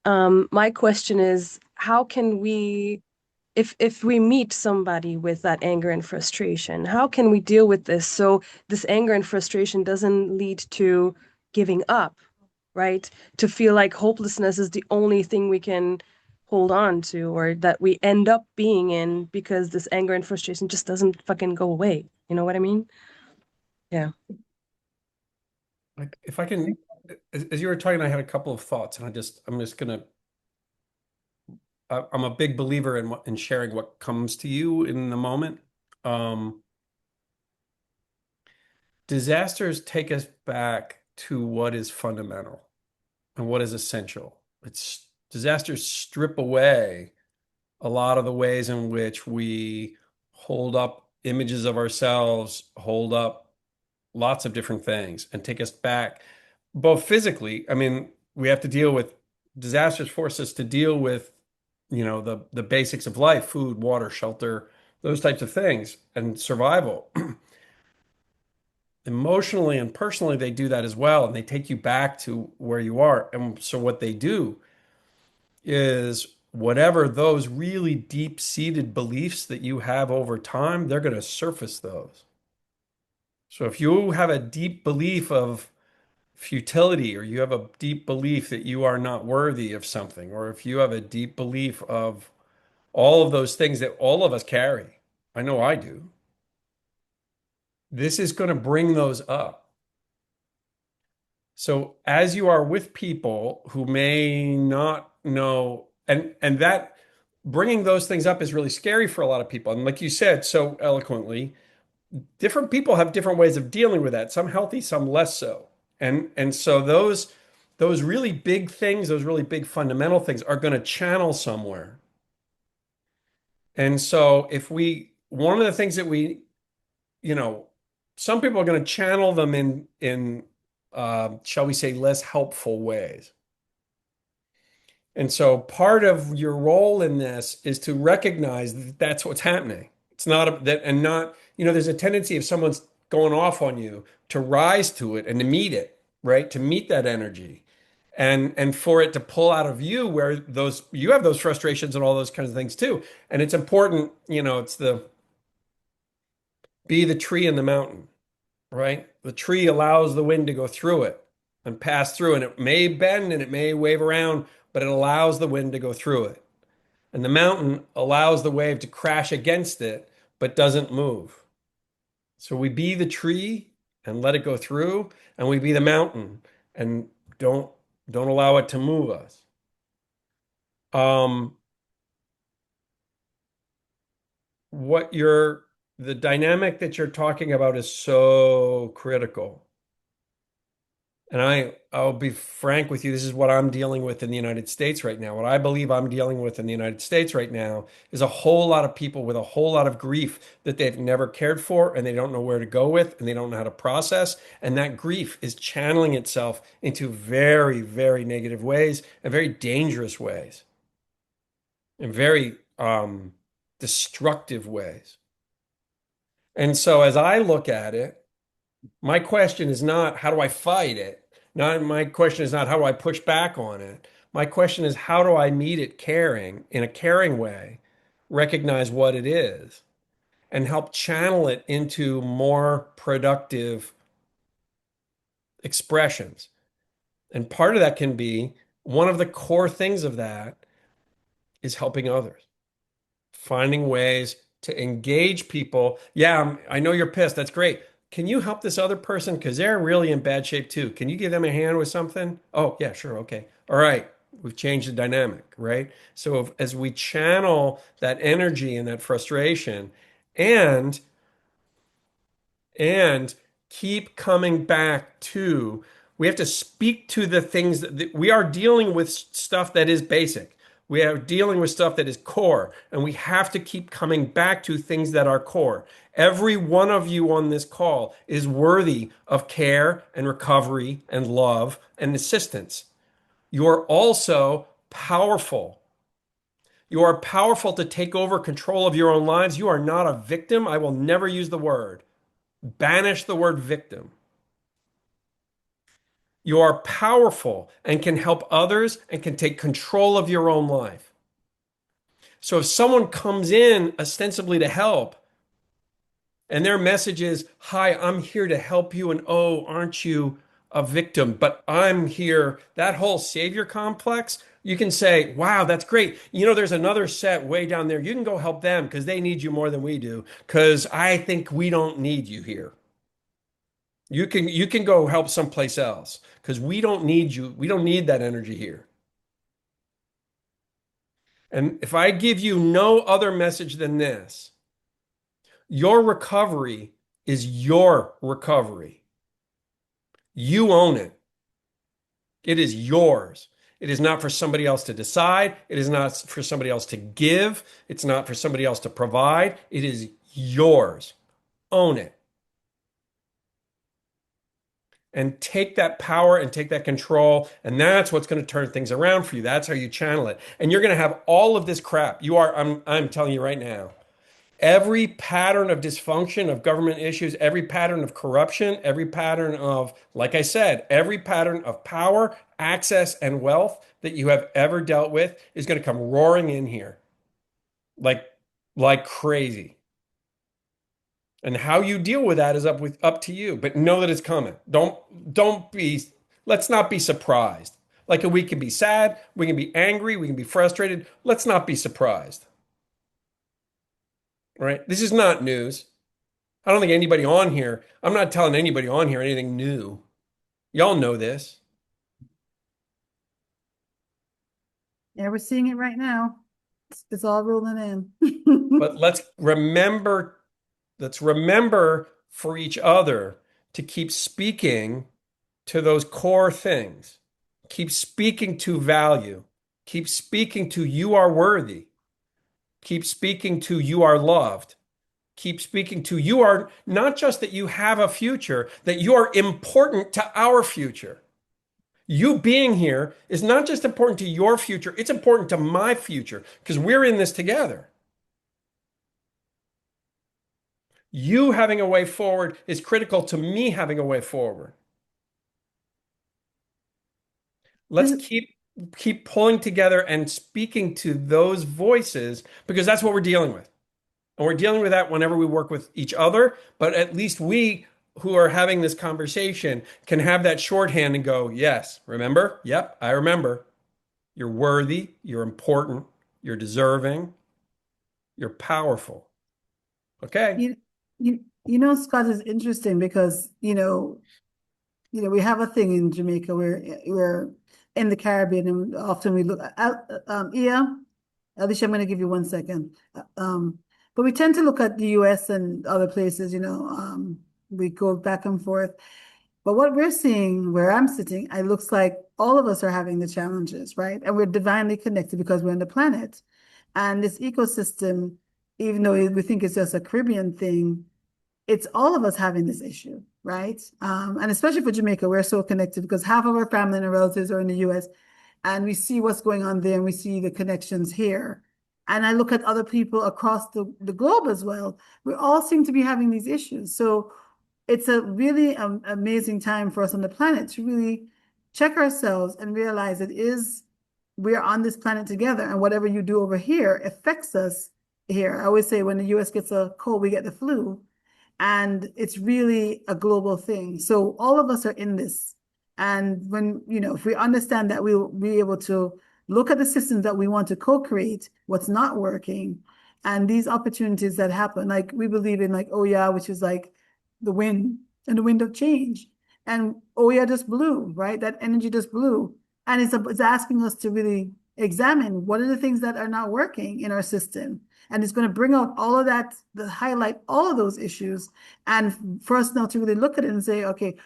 my question is, how can we, if we meet somebody with that anger and frustration, how can we deal with this so this anger and frustration doesn't lead to giving up, right? To feel like hopelessness is the only thing we can hold on to, or that we end up being in because this anger and frustration just doesn't fucking go away. You know what I mean? Yeah. Like, if I can, as you were talking, I had a couple of thoughts, and I'm just gonna. I'm a big believer in sharing what comes to you in the moment. Um, Disasters take us back to what is fundamental and what is essential. It's disasters strip away a lot of the ways in which we hold up images of ourselves, hold up lots of different things, and take us back, both physically. I mean, we have to deal with disasters, force us to deal with, the basics of life, food, water, shelter, those types of things, and survival. Emotionally and personally, they do that as well, and they take you back to where you are. And so what they do is whatever those really deep-seated beliefs that you have over time, they're going to surface those. So if you have a deep belief of futility, or you have a deep belief that you are not worthy of something, or if you have a deep belief of all of those things that all of us carry, I know I do, this is going to bring those up. So as you are with people who may not know, and that bringing those things up is really scary for a lot of people. And like you said so eloquently, different people have different ways of dealing with that. Some healthy, some less so. And so those really big things, those really big fundamental things are going to channel somewhere. And so one of the things that you know, some people are going to channel them in shall we say, less helpful ways. And so part of your role in this is to recognize that that's what's happening. It's not that, and not, there's a tendency if someone's going off on you to rise to it and to meet it, right? To meet that energy and for it to pull out of you where you have those frustrations and all those kinds of things too. And it's important, it's be the tree in the mountain, right? The tree allows the wind to go through it and pass through, and it may bend and it may wave around, but it allows the wind to go through it. And the mountain allows the wave to crash against it, but doesn't move. So we be the tree and let it go through, and we be the mountain and don't allow it to move us. Um, the dynamic that you're talking about is so critical. And I'll be frank with you, this is what I'm dealing with in the United States right now. What I believe I'm dealing with in the United States right now is a whole lot of people with a whole lot of grief that they've never cared for, and they don't know where to go with, and they don't know how to process. And that grief is channeling itself into very, very negative ways and very dangerous ways and very destructive ways. And so as I look at it, my question is not how do I fight it? My question is not how do I push back on it? My question is how do I meet it caring in a caring way, recognize what it is, and help channel it into more productive expressions. And part of that can be one of the core things of that is helping others, finding ways to engage people. Yeah, I know you're pissed. That's great. Can you help this other person? Because they're really in bad shape too. Can you give them a hand with something? Oh, yeah, sure. Okay. All right. We've changed the dynamic, right? So as we channel that energy and that frustration and and keep coming back to, we have to speak to the things that we are dealing with stuff that is basic. We are dealing with stuff that is core, and we have to keep coming back to things that are core. Every one of you on this call is worthy of care and recovery and love and assistance. You are also powerful. You are powerful to take over control of your own lives. You are not a victim. I will never use the word. Banish the word victim. You are powerful and can help others and can take control of your own life. So if someone comes in ostensibly to help and their message is, hi, I'm here to help you, and oh, aren't you a victim? But I'm here, that whole savior complex, you can say, wow, that's great. You know, there's another set way down there. You can go help them because they need you more than we do, because I think we don't need you here. You can go help someplace else because we don't need you. We don't need that energy here. And if I give you no other message than this, your recovery is your recovery. You own it. It is yours. It is not for somebody else to decide. It is not for somebody else to give. It's not for somebody else to provide. It is yours. Own it. And take that power and take that control. And that's what's going to turn things around for you. That's how you channel it. And you're going to have all of this crap. I'm telling you right now, every pattern of dysfunction, of government issues, every pattern of corruption, every pattern of, like I said, every pattern of power, access, and wealth that you have ever dealt with is going to come roaring in here like crazy. And how you deal with that is up to you. But know that it's coming. Let's not be surprised. Like we can be sad, we can be angry, we can be frustrated. Let's not be surprised. Right? This is not news. I don't think anybody on here, I'm not telling anybody on here anything new. Y'all know this. Yeah, we're seeing it right now. It's all rolling in. But let's remember for each other to keep speaking to those core things. Keep speaking to value. Keep speaking to you are worthy. Keep speaking to you are loved. Keep speaking to you are not just that you have a future, that you are important to our future. You being here is not just important to your future, it's important to my future because we're in this together. You having a way forward is critical to me having a way forward. Let's keep pulling together and speaking to those voices because that's what we're dealing with. And we're dealing with that whenever we work with each other, but at least we who are having this conversation can have that shorthand and go, yes, remember? Yep, I remember. You're worthy, you're important, you're deserving, you're powerful. Okay? Scott, is interesting because, we have a thing in Jamaica where we're in the Caribbean and often we look at, Alicia, I'm going to give you 1 second. But we tend to look at the US and other places, we go back and forth. But what we're seeing where I'm sitting, it looks like all of us are having the challenges, right? And we're divinely connected because we're on the planet. And this ecosystem, even though we think it's just a Caribbean thing, it's all of us having this issue, right? And especially for Jamaica, we're so connected because half of our family and our relatives are in the US and we see what's going on there and we see the connections here. And I look at other people across the globe as well. We all seem to be having these issues. So it's a really amazing time for us on the planet to really check ourselves and realize we're on this planet together and whatever you do over here affects us here. I always say when the US gets a cold, we get the flu. And it's really a global thing. So all of us are in this. And when, if we understand that, we'll be able to look at the systems that we want to co-create, what's not working, and these opportunities that happen. Like we believe in like Oya, which is like the wind and the wind of change. And Oya just blew, right? That energy just blew. And it's asking us to really examine what are the things that are not working in our system. And it's going to bring out all of that, highlight all of those issues. And for us now to really look at it and say, okay,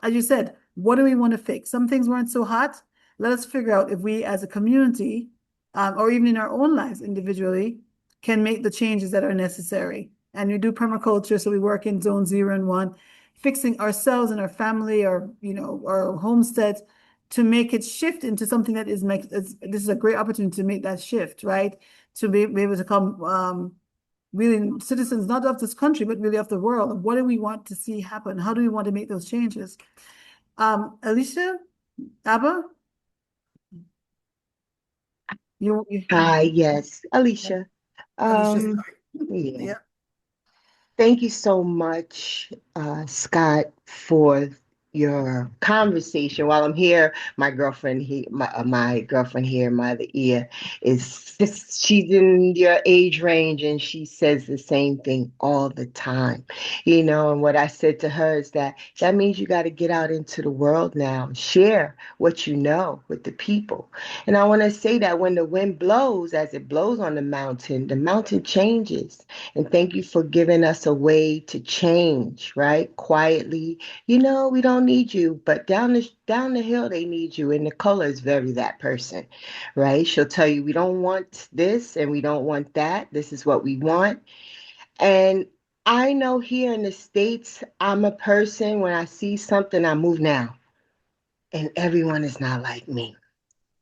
as you said, what do we want to fix? Some things weren't so hot. Let us figure out if we as a community or even in our own lives individually, can make the changes that are necessary. And we do permaculture, so we work in zone 0 and 1, fixing ourselves and our family, or our homestead, to make it shift into something that this is a great opportunity to make that shift, right? To be able to come really citizens, not of this country, but really of the world. What do we want to see happen? How do we want to make those changes? Alicia, Abba, you Hi, yes, Alicia. Alicia, Yeah. yeah. Thank you so much, Scott, for your conversation. While I'm here, my girlfriend, my girlfriend here, my other ear, is just, she's in your age range, and she says the same thing all the time. And what I said to her is that means you got to get out into the world now and share what you know with the people. And I want to say that when the wind blows, as it blows on the mountain changes. And thank you for giving us a way to change, right? Quietly. We don't need you, but down the hill they need you. And Nicola is very that person, right? She'll tell you, we don't want this and we don't want that. This is what we want. And I know here in the States, I'm a person, when I see something, I move now. And everyone is not like me.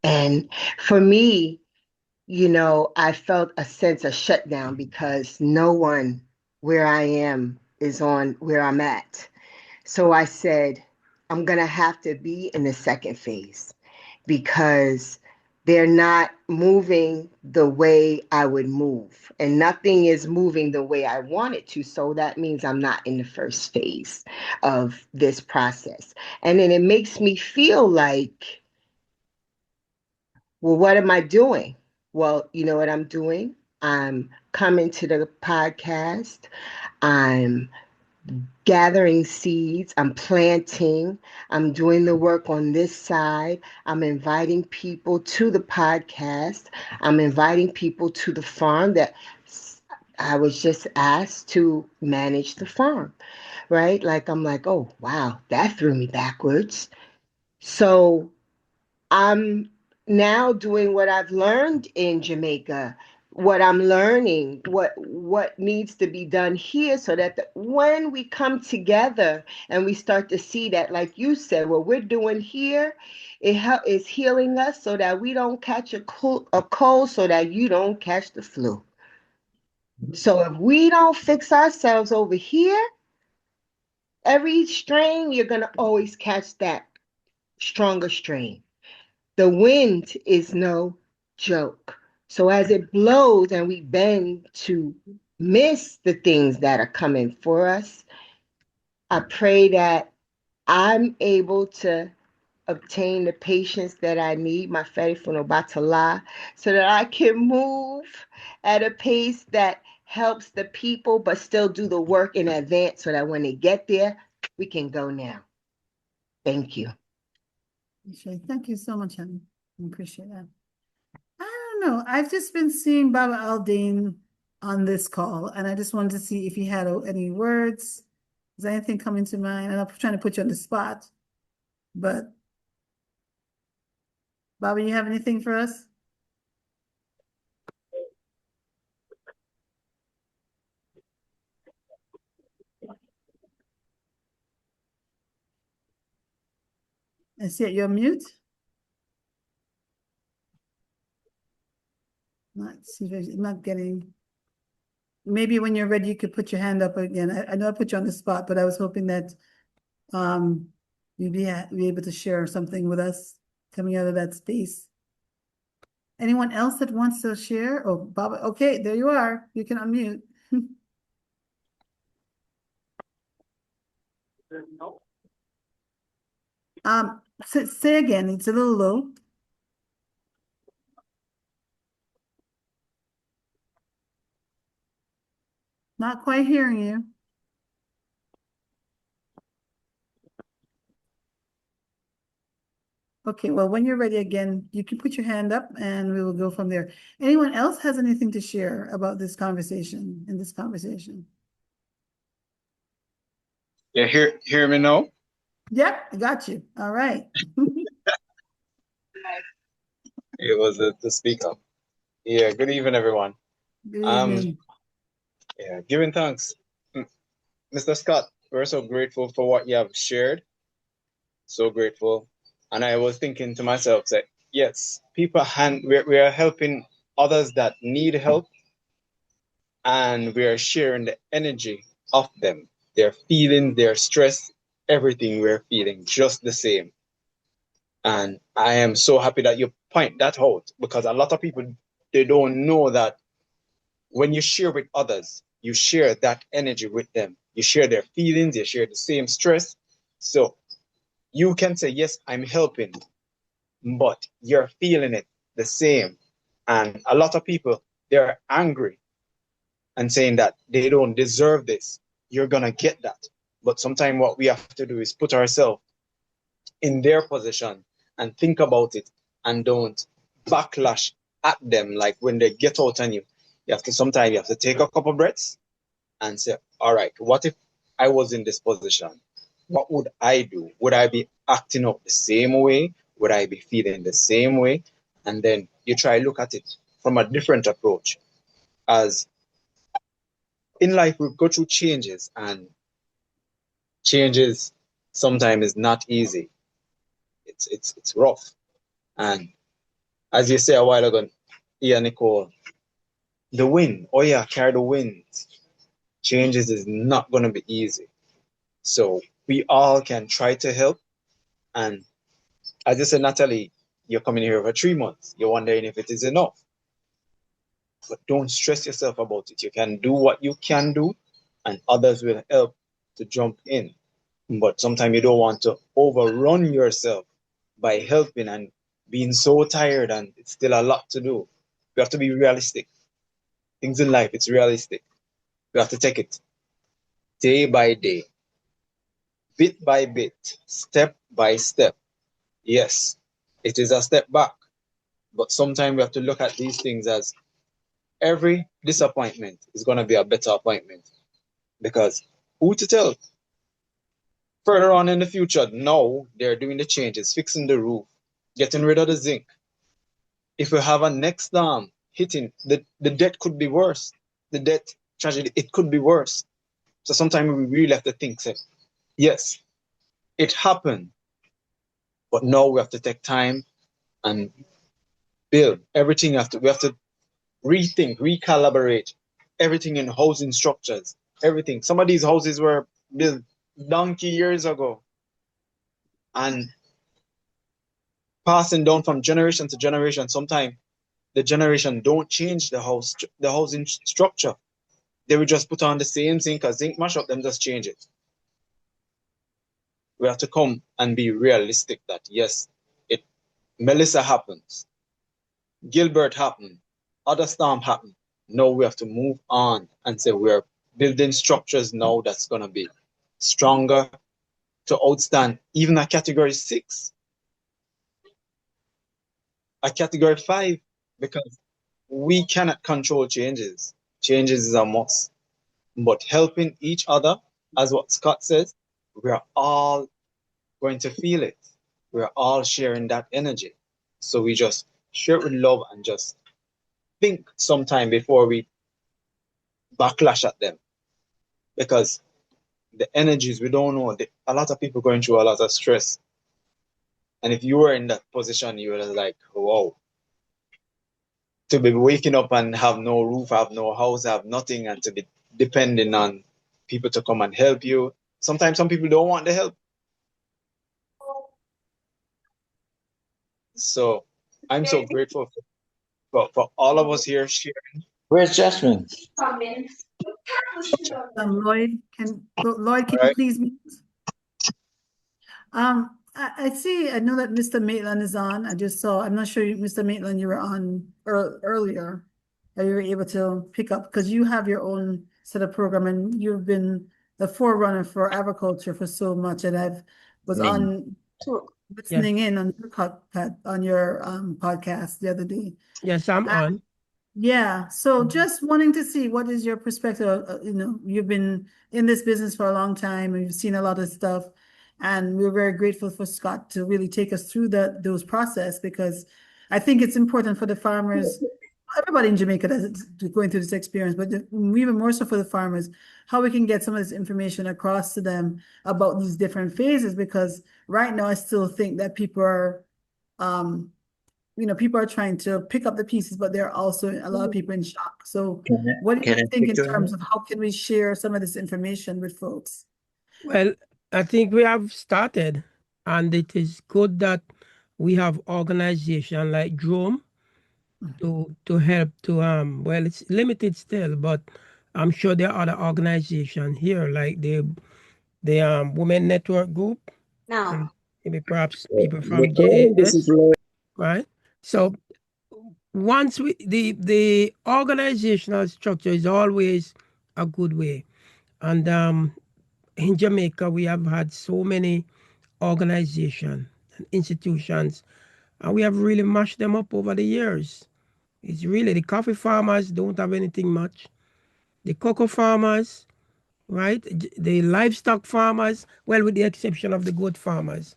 And for me, I felt a sense of shutdown because no one where I am is on where I'm at. So I said, I'm going to have to be in the second phase because they're not moving the way I would move, and nothing is moving the way I want it to. So that means I'm not in the first phase of this process. And then it makes me feel like, well, what am I doing? Well, you know what I'm doing? I'm coming to the podcast. I'm gathering seeds. I'm planting. I'm doing the work on this side. I'm inviting people to the podcast. I'm inviting people to the farm that I was just asked to manage the farm, right? Like, I'm like, oh, wow, that threw me backwards. So I'm now doing what I've learned in Jamaica, what I'm learning, what needs to be done here, so that when we come together and we start to see that, like you said, what we're doing here, is healing us so that we don't catch a cold, so that you don't catch the flu. So if we don't fix ourselves over here, every strain, you're going to always catch that stronger strain. The wind is no joke. So as it blows and we bend to miss the things that are coming for us, I pray that I'm able to obtain the patience that I need, my batala, so that I can move at a pace that helps the people, but still do the work in advance so that when they get there, we can go now. Thank you. Thank you so much, honey. I appreciate that. I don't know. I've just been seeing Baba Aldean on this call, and I just wanted to see if he had any words. Is there anything coming to mind? And I'm trying to put you on the spot, but Baba, you have anything for us? I see it. You're mute. Not getting. Maybe when you're ready, you could put your hand up again. I know I put you on the spot, but I was hoping that you'd be able to share something with us coming out of that space. Anyone else that wants to share? Oh, Baba. Okay, there you are. You can unmute. Say again. It's a little low. Not quite hearing you. Okay, well, when you're ready again, you can put your hand up and we will go from there. Anyone else has anything to share about this conversation, in this conversation? Yeah, hear me now? Yep, I got you. All right. It was the speaker. Yeah, good evening, everyone. Good Um, evening. yeah, giving thanks. Mr. Scott, we're so grateful for what you have shared. So grateful. And I was thinking to myself that yes, we are helping others that need help, and we are sharing the energy of them. Their feeling, their stress, everything we're feeling just the same. And I am so happy that you point that out, because a lot of people, they don't know that when you share with others, you share that energy with them. You share their feelings, you share the same stress. So you can say, yes, I'm helping, but you're feeling it the same. And a lot of people, they're angry and saying that they don't deserve this. You're going to get that. But sometimes what we have to do is put ourselves in their position and think about it, and don't backlash at them. Like when they get out on you, sometimes you have to take a couple breaths and say, all right, what if I was in this position? What would I do? Would I be acting up the same way? Would I be feeling the same way? And then you try look at it from a different approach. As in life, we go through changes, and changes sometimes is not easy. It's rough. And as you say a while ago, yeah, Nicole, the wind, oh yeah, carry the wind. Changes is not going to be easy. So we all can try to help. And as you said, Natalie, you're coming here for 3 months. You're wondering if it is enough. But don't stress yourself about it. You can do what you can do, and others will help to jump in. But sometimes you don't want to overrun yourself by helping and being so tired, and it's still a lot to do. You have to be realistic. Things in life, it's realistic. You have to take it day by day, bit by bit, step by step. Yes, it is a step back, but sometimes we have to look at these things as every disappointment is going to be a better appointment, because who to tell? Further on in the future, now they're doing the changes, fixing the roof, getting rid of the zinc. If we have a next storm hitting, the debt could be worse. The debt tragedy, it could be worse. So sometimes we really have to think, say, yes, it happened, but now we have to take time and build everything. We have to rethink, recalibrate everything in housing structures, everything. Some of these houses were built donkey years ago, and passing down from generation to generation. Sometimes the generation don't change the housing structure. They will just put on the same zinc, a zinc mash up, them just change it. We have to come and be realistic that yes, Melissa happens, Gilbert happened, other storm happened. No, we have to move on and say we're building structures now that's going to be stronger to outstand even a category 6, a category 5, because we cannot control changes. Changes is a must. But helping each other, as what Scott says, we're all going to feel it. We're all sharing that energy. So we just share it with love and just think sometime before we backlash at them. Because the energies, we don't know. A lot of people going through a lot of stress. And if you were in that position, you were like, wow. To be waking up and have no roof, have no house, have nothing, and to be depending on people to come and help you. Sometimes some people don't want the help. So I'm so grateful for all of us here sharing. Where's Jasmine? Lloyd, can All you right. please mute? I see, I know that Mr. Maitland is on. I just saw, I'm not sure, Mr. Maitland, you were on earlier. Are you able to pick up? Because you have your own set of program, and you've been the forerunner for agriculture for so much. And I was on listening in on your podcast the other day. Yes, I'm on. Yeah, so just wanting to see what is your perspective. You've been in this business for a long time, and you've seen a lot of stuff, and we're very grateful for Scott to really take us through those process, because I think it's important for the farmers everybody in Jamaica that's going through this experience, but even more so for the farmers, how we can get some of this information across to them about these different phases, because right now I still think that people are, people are trying to pick up the pieces, but there are also a lot of people in shock. So what do Can you I think speak in to terms that? of how can we share some of this information with folks? Well, I think we have started, and it is good that we have organization like Drome to help to well, it's limited still, but I'm sure there are other organizations here like the Women Network Group, and maybe perhaps people from Nicole, this is JAS, Lloyd. right? So once the organizational structure is always a good way, and in Jamaica we have had so many organizations and institutions, and we have really mashed them up over the years. It's really the coffee farmers don't have anything much. The cocoa farmers, right? The livestock farmers, well, with the exception of the goat farmers.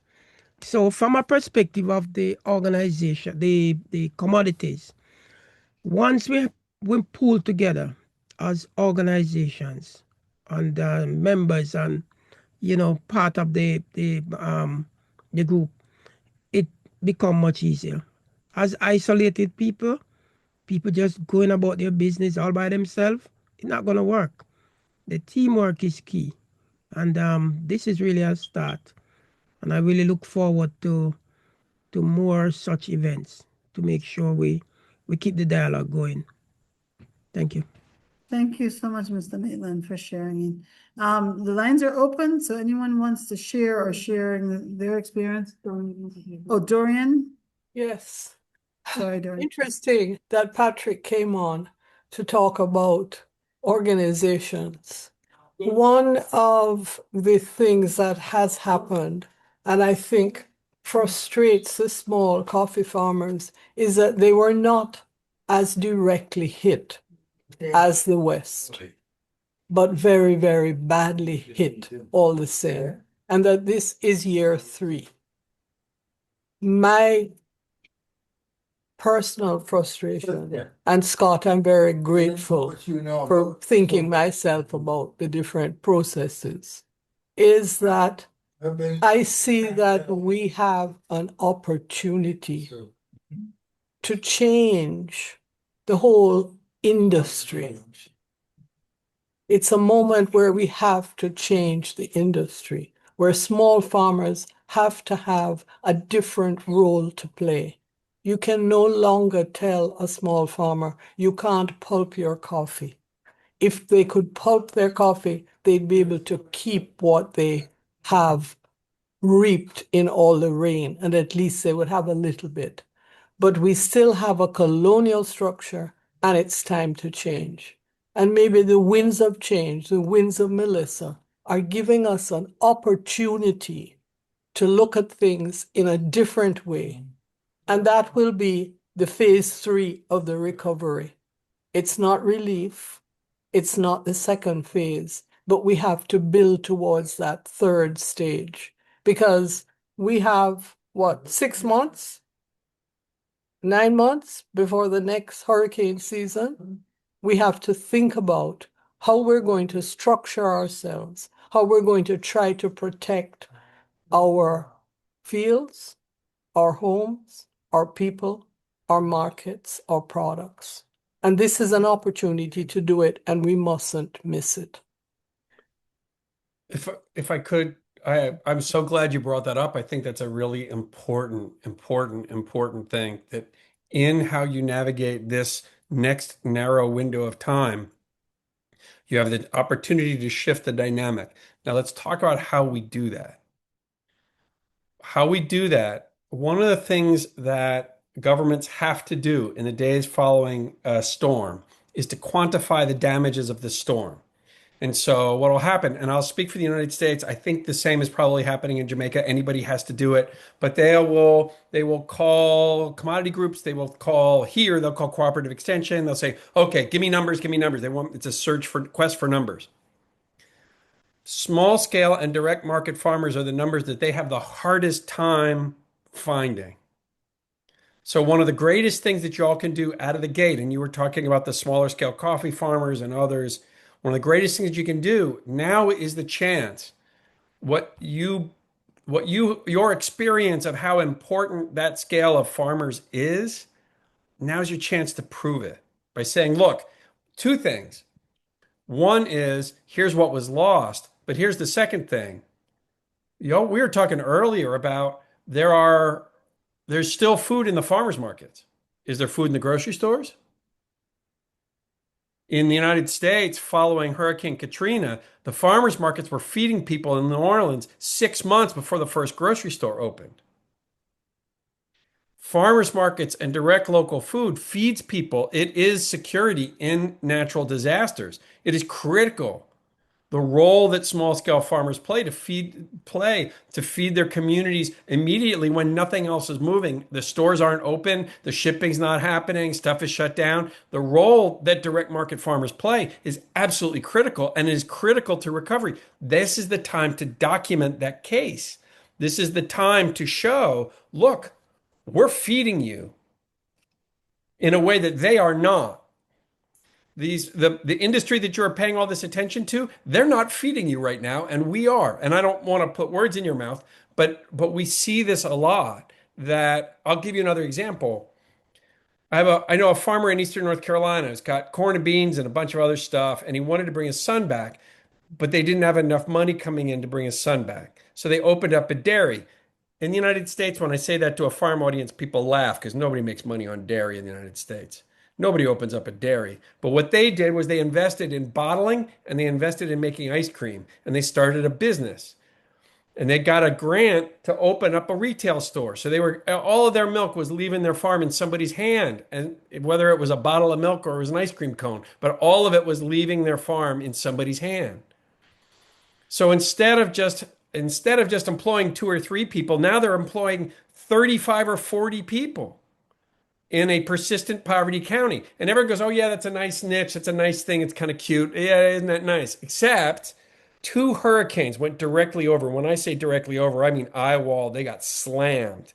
So, from a perspective of the organization, the commodities, once we pull together as organizations and members and part of the group, it become much easier. As isolated people just going about their business all by themselves, it's not going to work. The teamwork is key. And this is really a start. And I really look forward to more such events to make sure we keep the dialogue going. Thank you. Thank you so much, Mr. Maitland, for sharing. The lines are open, so anyone wants to share or sharing their experience? Oh, Dorian? Yes. Sorry, Dorian. Interesting that Patrick came on to talk about organizations. One of the things that has happened, and I think frustrates the small coffee farmers, is that they were not as directly hit as the West, but very, very badly hit all the same. And that this is year 3. My personal frustration, and Scott, I'm very grateful for thinking myself about the different processes, is that I see that we have an opportunity to change the whole industry. It's a moment where we have to change the industry, where small farmers have to have a different role to play. You can no longer tell a small farmer, you can't pulp your coffee. If they could pulp their coffee, they'd be able to keep what they have reaped in all the rain, and at least they would have a little bit. But we still have a colonial structure, and it's time to change. And maybe the winds of change, the winds of Melissa, are giving us an opportunity to look at things in a different way. And that will be the phase 3 of the recovery. It's not relief. It's not the second phase, but we have to build towards that third stage because we have, 6 months? 9 months before the next hurricane season? We have to think about how we're going to structure ourselves, how we're going to try to protect our fields, our homes, our people, our markets, our products. And this is an opportunity to do it, and we mustn't miss it. If I could, I'm so glad you brought that up. I think that's a really important thing, that in how you navigate this next narrow window of time, you have the opportunity to shift the dynamic. Now let's talk about how we do that. How we do that, one of the things that governments have to do in the days following a storm is to quantify the damages of the storm. And so what will happen, and I'll speak for the United States, I think the same is probably happening in Jamaica. Anybody has to do it, but they will call commodity groups, they'll call cooperative extension. They'll say, okay, give me numbers, give me numbers. It's a quest for numbers. Small scale and direct market farmers are the numbers that they have the hardest time finding. So one of the greatest things that y'all can do out of the gate, and you were talking about the smaller scale coffee farmers and others, one of the greatest things you can do now is the chance. Your experience of how important that scale of farmers is, now's your chance to prove it by saying, look, two things. One is here's what was lost, but here's the second thing. We were talking earlier about there's still food in the farmers markets. Is there food in the grocery stores? In the United States, following Hurricane Katrina, the farmers markets were feeding people in New Orleans 6 months before the first grocery store opened. Farmers markets and direct local food feeds people. It is security in natural disasters. It is critical. The role that small scale farmers play to feed their communities immediately when nothing else is moving. The stores aren't open, the shipping's not happening, stuff is shut down. The role that direct market farmers play is absolutely critical and is critical to recovery. This is the time to document that case. This is the time to show, look, we're feeding you in a way that they are not. The industry that you're paying all this attention to, they're not feeding you right now, and we are. And I don't want to put words in your mouth, but we see this a lot. That I'll give you another example. I know a farmer in Eastern North Carolina who's got corn and beans and a bunch of other stuff, and he wanted to bring his son back, but they didn't have enough money coming in to bring his son back. So they opened up a dairy. In the United States, when I say that to a farm audience, people laugh because nobody makes money on dairy in the United States. Nobody opens up a dairy. But what they did was they invested in bottling and they invested in making ice cream and they started a business. And they got a grant to open up a retail store. So all of their milk was leaving their farm in somebody's hand, and whether it was a bottle of milk or it was an ice cream cone, but all of it was leaving their farm in somebody's hand. So instead of just employing two or three people, now they're employing 35 or 40 people in a persistent poverty county. And everyone goes, oh, yeah, that's a nice niche. It's a nice thing. It's kind of cute. Yeah, isn't that nice? Except two hurricanes went directly over. When I say directly over, I mean eyewall. They got slammed.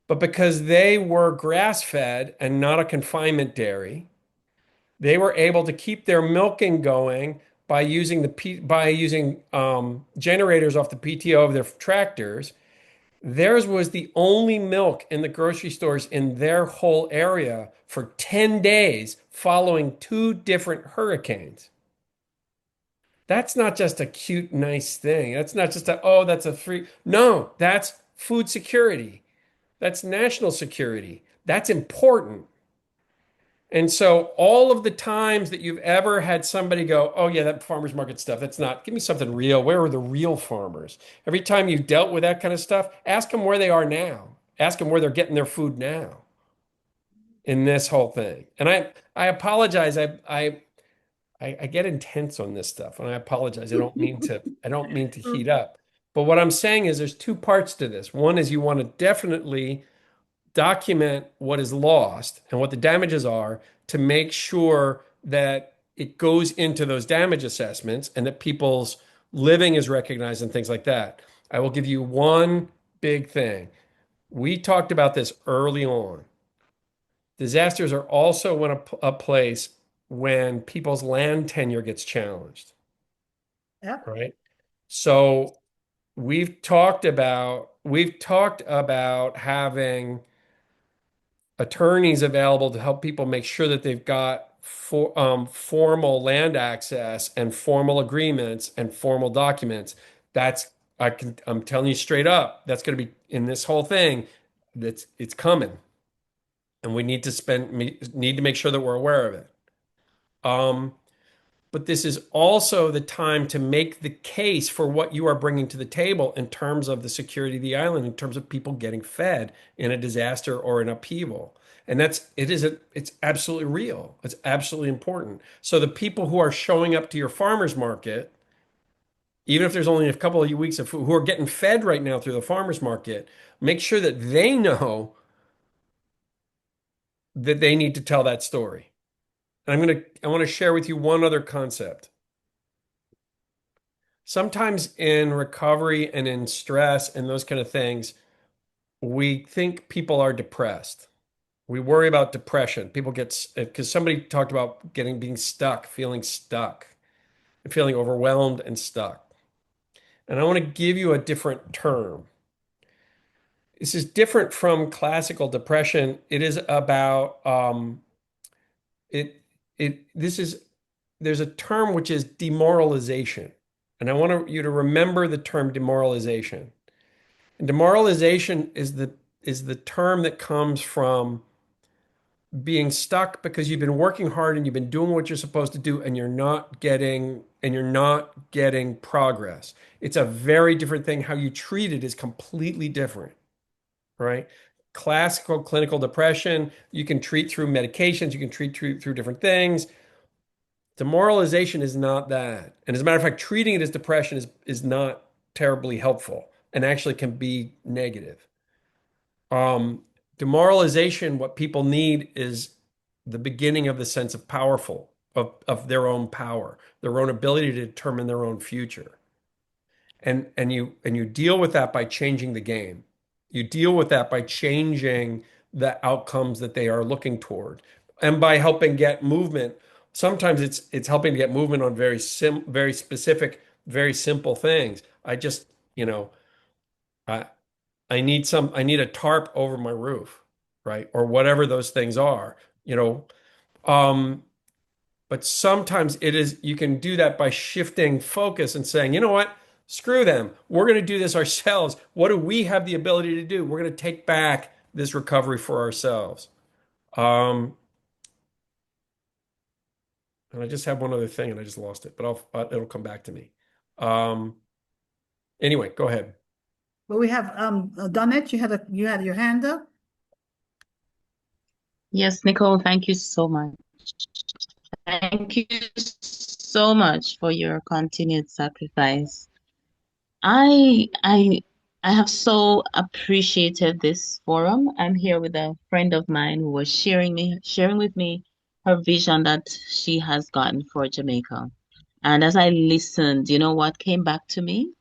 But because they were grass fed and not a confinement dairy, they were able to keep their milking going by using generators off the PTO of their tractors. Theirs was the only milk in the grocery stores in their whole area for 10 days following two different hurricanes. That's not just a cute, nice thing. That's not just that's a free. No, that's food security. That's national security. That's important. And so all of the times that you've ever had somebody go, oh yeah, that farmers market stuff, that's not, give me something real. Where are the real farmers? Every time you've dealt with that kind of stuff, ask them where they are now. Ask them where they're getting their food now in this whole thing. And I apologize. I get intense on this stuff, and I apologize. I don't mean to heat up. But what I'm saying is there's two parts to this. One is you want to definitely document what is lost and what the damages are to make sure that it goes into those damage assessments and that people's living is recognized and things like that. I will give you one big thing. We talked about this early on. Disasters are also when a place when people's land tenure gets challenged, Yeah. right? So we've talked about having attorneys available to help people make sure that they've got formal land access and formal agreements and formal documents. I'm telling you straight up, that's going to be in this whole thing. It's coming, and we need to make sure that we're aware of it. But this is also the time to make the case for what you are bringing to the table in terms of the security of the island, in terms of people getting fed in a disaster or an upheaval. And it's absolutely real. It's absolutely important. So the people who are showing up to your farmer's market, even if there's only a couple of weeks of food, who are getting fed right now through the farmer's market, make sure that they know that they need to tell that story. And I want to share with you one other concept. Sometimes in recovery and in stress and those kind of things, we think people are depressed. We worry about depression. People get, because somebody talked about being stuck, and feeling overwhelmed and stuck. And I want to give you a different term. This is different from classical depression. It is about it it this is there's a term which is demoralization. And I want you to remember the term demoralization. And demoralization is the term that comes from being stuck because you've been working hard and you've been doing what you're supposed to do and you're not getting progress. It's a very different thing. How you treat it is completely different, right? Classical clinical depression, you can treat through medications, you can treat through different things. Demoralization is not that. And as a matter of fact, treating it as depression is not terribly helpful and actually can be negative. Demoralization, what people need is the beginning of the sense of of their own power, their own ability to determine their own future. And you deal with that by changing the game. You deal with that by changing the outcomes that they are looking toward and by helping get movement. Sometimes it's helping to get movement on very specific, very simple things. You know, I I need a tarp over my roof, right? Or whatever those things are, you know. Um, but sometimes you can do that by shifting focus and saying, you know what? Screw them. We're going to do this ourselves. What do we have the ability to do? We're going to take back this recovery for ourselves. Um, and I just have one other thing and I just lost it, but it'll come back to me. Um, anyway, go ahead. Well, we have Donette, you had your hand up. Yes, Nicole, thank you so much. Thank you so much for your continued sacrifice. I I have so appreciated this forum. I'm here with a friend of mine who was sharing with me her vision that she has gotten for Jamaica. And as I listened, you know what came back to me?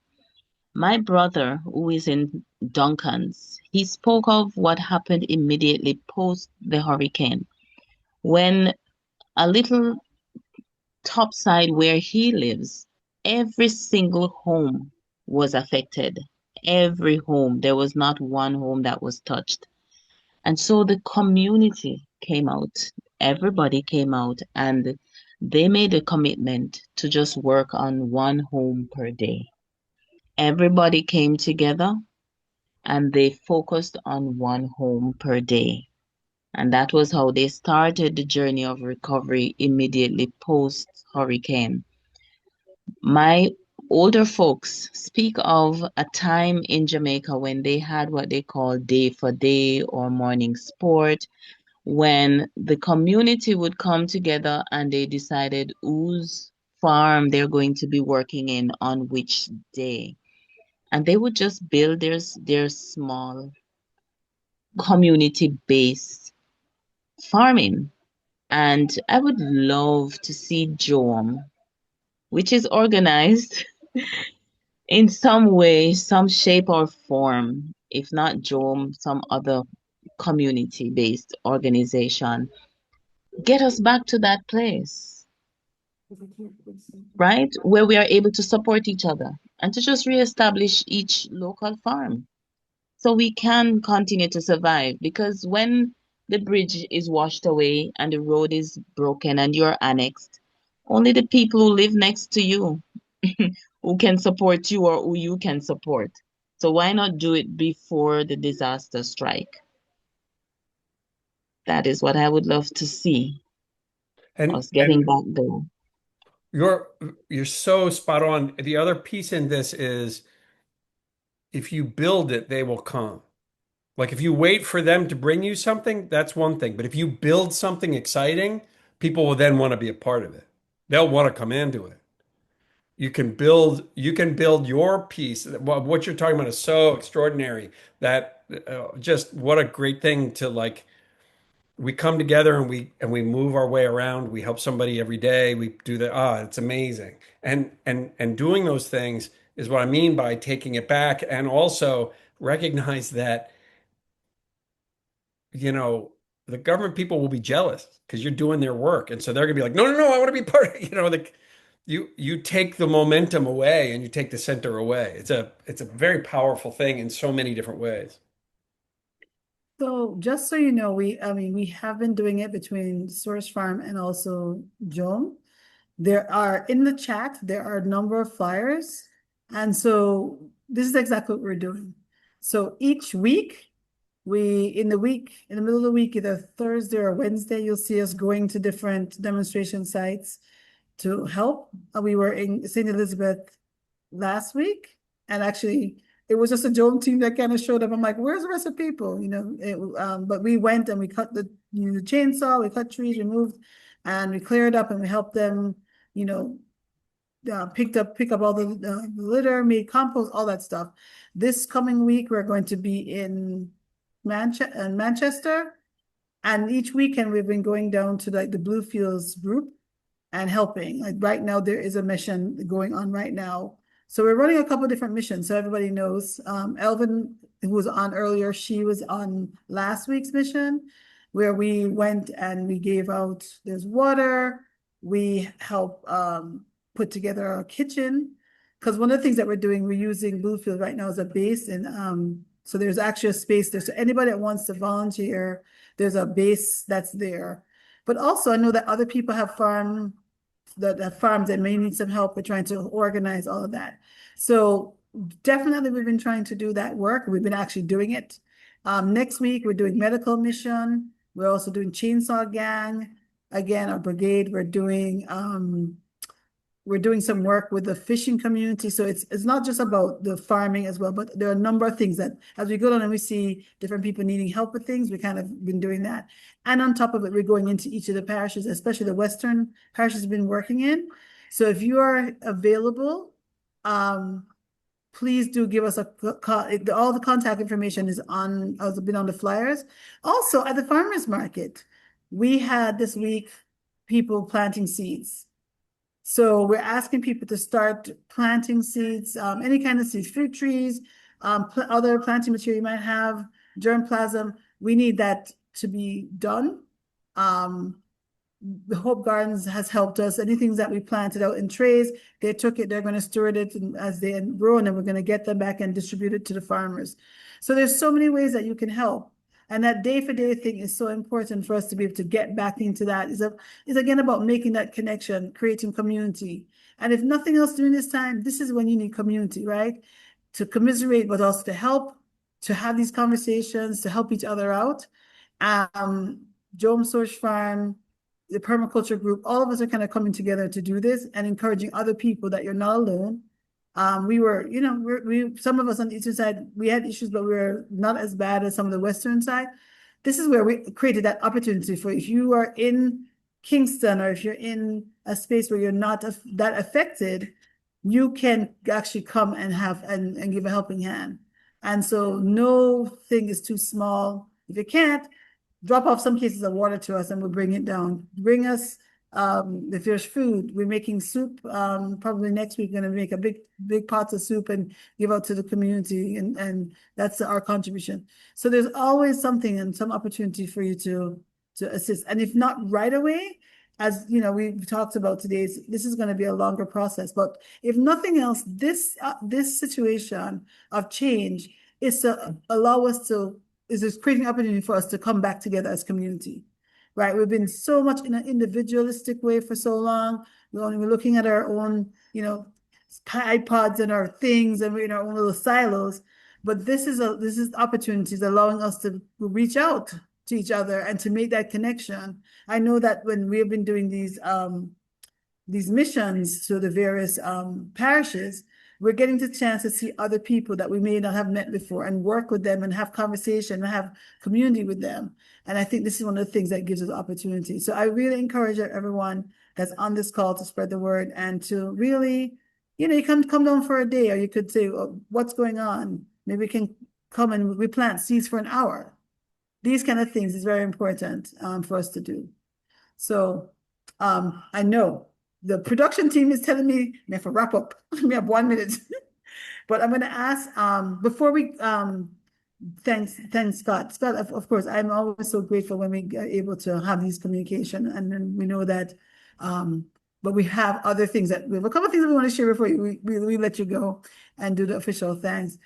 My brother, who is in Duncan's, he spoke of what happened immediately post the hurricane when a little topside where he lives, every single home was affected. Every home. There was not one home that was touched. And so the community came out. Everybody came out and they made a commitment to just work on one home per day. Everybody came together and they focused on one home per day. And that was how they started the journey of recovery immediately post hurricane. My older folks speak of a time in Jamaica when they had what they call day for day or morning sport, when the community would come together and they decided whose farm they're going to be working in on which day. And they would just build their small community-based farming. And I would love to see JOAM, which is organized in some way, some shape or form, if not JOAM, some other community-based organization, get us back to that place, right? Where we are able to support each other and to just reestablish each local farm so we can continue to survive. Because when the bridge is washed away and the road is broken and you're annexed, only the people who live next to you who can support you or who you can support. So why not do it before the disaster strike? That is what I would love to see us getting back there. You're so spot on. The other piece in this is if you build it, they will come. Like if you wait for them to bring you something, that's one thing. But if you build something exciting, people will then want to be a part of it. They'll want to come into it. You can build your piece. What you're talking about is so extraordinary that just what a great thing to like we come together and we move our way around. We help somebody every day. We do that. It's amazing. And doing those things is what I mean by taking it back and also recognize that you know, the government people will be jealous because you're doing their work. And so they're gonna be like, no, no, no, I want to be part of, like you take the momentum away and you take the center away. It's a very powerful thing in so many different ways. So just so you know, we have been doing it between Source Farm and also Joan. There are in the chat, there are a number of flyers. And so this is exactly what we're doing. So each week, in the middle of the week, either Thursday or Wednesday, you'll see us going to different demonstration sites to help. We were in St. Elizabeth last week, and actually it was just a Joan team that kind of showed up. I'm like, where's the rest of the people? But we went and we cut the chainsaw, we cut trees, we moved, and we cleared up and we helped them, pick up all the litter, made compost, all that stuff. This coming week, we're going to be in Manchester, and each weekend we've been going down to like the Bluefields group and helping. Like right now, there is a mission going on right now. So we're running a couple different missions, so everybody knows. Elvin, who was on earlier, she was on last week's mission, where we went and we gave out, there's water, we help put together our kitchen. Because one of the things that we're doing, we're using Bluefield right now as a base, and so there's actually a space there. So anybody that wants to volunteer, there's a base that's there. But also, I know that other people have farms that may need some help with trying to organize all of that. So definitely, we've been trying to do that work. We've been actually doing it. Next week, we're doing medical mission. We're also doing chainsaw gang. Again, our brigade, we're doing some work with the fishing community. So it's not just about the farming as well, but there are a number of things that as we go on and we see different people needing help with things, we kind of been doing that. And on top of it, we're going into each of the parishes, especially the Western parishes we've been working in. So if you are available, please do give us a call. All the contact information has been on the flyers. Also at the farmers market, we had this week people planting seeds. So we're asking people to start planting seeds, any kind of seeds, fruit trees, other planting material you might have, germplasm. We need that to be done. The Hope Gardens has helped us. Anything that we planted out in trays, they took it, they're going to store it as they grow, and then we're going to get them back and distribute it to the farmers. So there's so many ways that you can help. And that day-for-day thing is so important for us to be able to get back into that. Is again about making that connection, creating community. And if nothing else during this time, this is when you need community, right? To commiserate, but also to help, to have these conversations, to help each other out. Joan Source Farm, the permaculture group, all of us are kind of coming together to do this and encouraging other people that you're not alone. We were, some of us on the eastern side, we had issues, but we were not as bad as some of the western side. This is where we created that opportunity for if you are in Kingston or if you're in a space where you're not that affected, you can actually come and have and give a helping hand. And so no thing is too small. If you can't, drop off some cases of water to us and we'll bring it down. Bring us if there's food, we're making soup. Probably next week, we're gonna make a big pots of soup and give out to the community, and that's our contribution. So there's always something and some opportunity for you to assist. And if not right away, as you know, we've talked about today, this is going to be a longer process. But if nothing else, this situation of change is to allow us to is creating opportunity for us to come back together as community. Right, we've been so much in an individualistic way for so long. We're looking at our own, iPods and our things, and we're in our own little silos. But this is opportunities allowing us to reach out to each other and to make that connection. I know that when we have been doing these missions to the various parishes, we're getting the chance to see other people that we may not have met before and work with them and have conversation and have community with them. And I think this is one of the things that gives us opportunity. So I really encourage everyone that's on this call to spread the word and to really, you can come down for a day, or you could say, what's going on? Maybe we can come and we plant seeds for an hour. These kind of things is very important for us to do. So I know the production team is telling me we have to wrap up. We have 1 minute. But I'm going to ask, before we Thanks, Scott. Scott, of course, I'm always so grateful when we are able to have these communication, and then we know that, but we have other things that we have a couple of things that we want to share before we let you go and do the official thanks.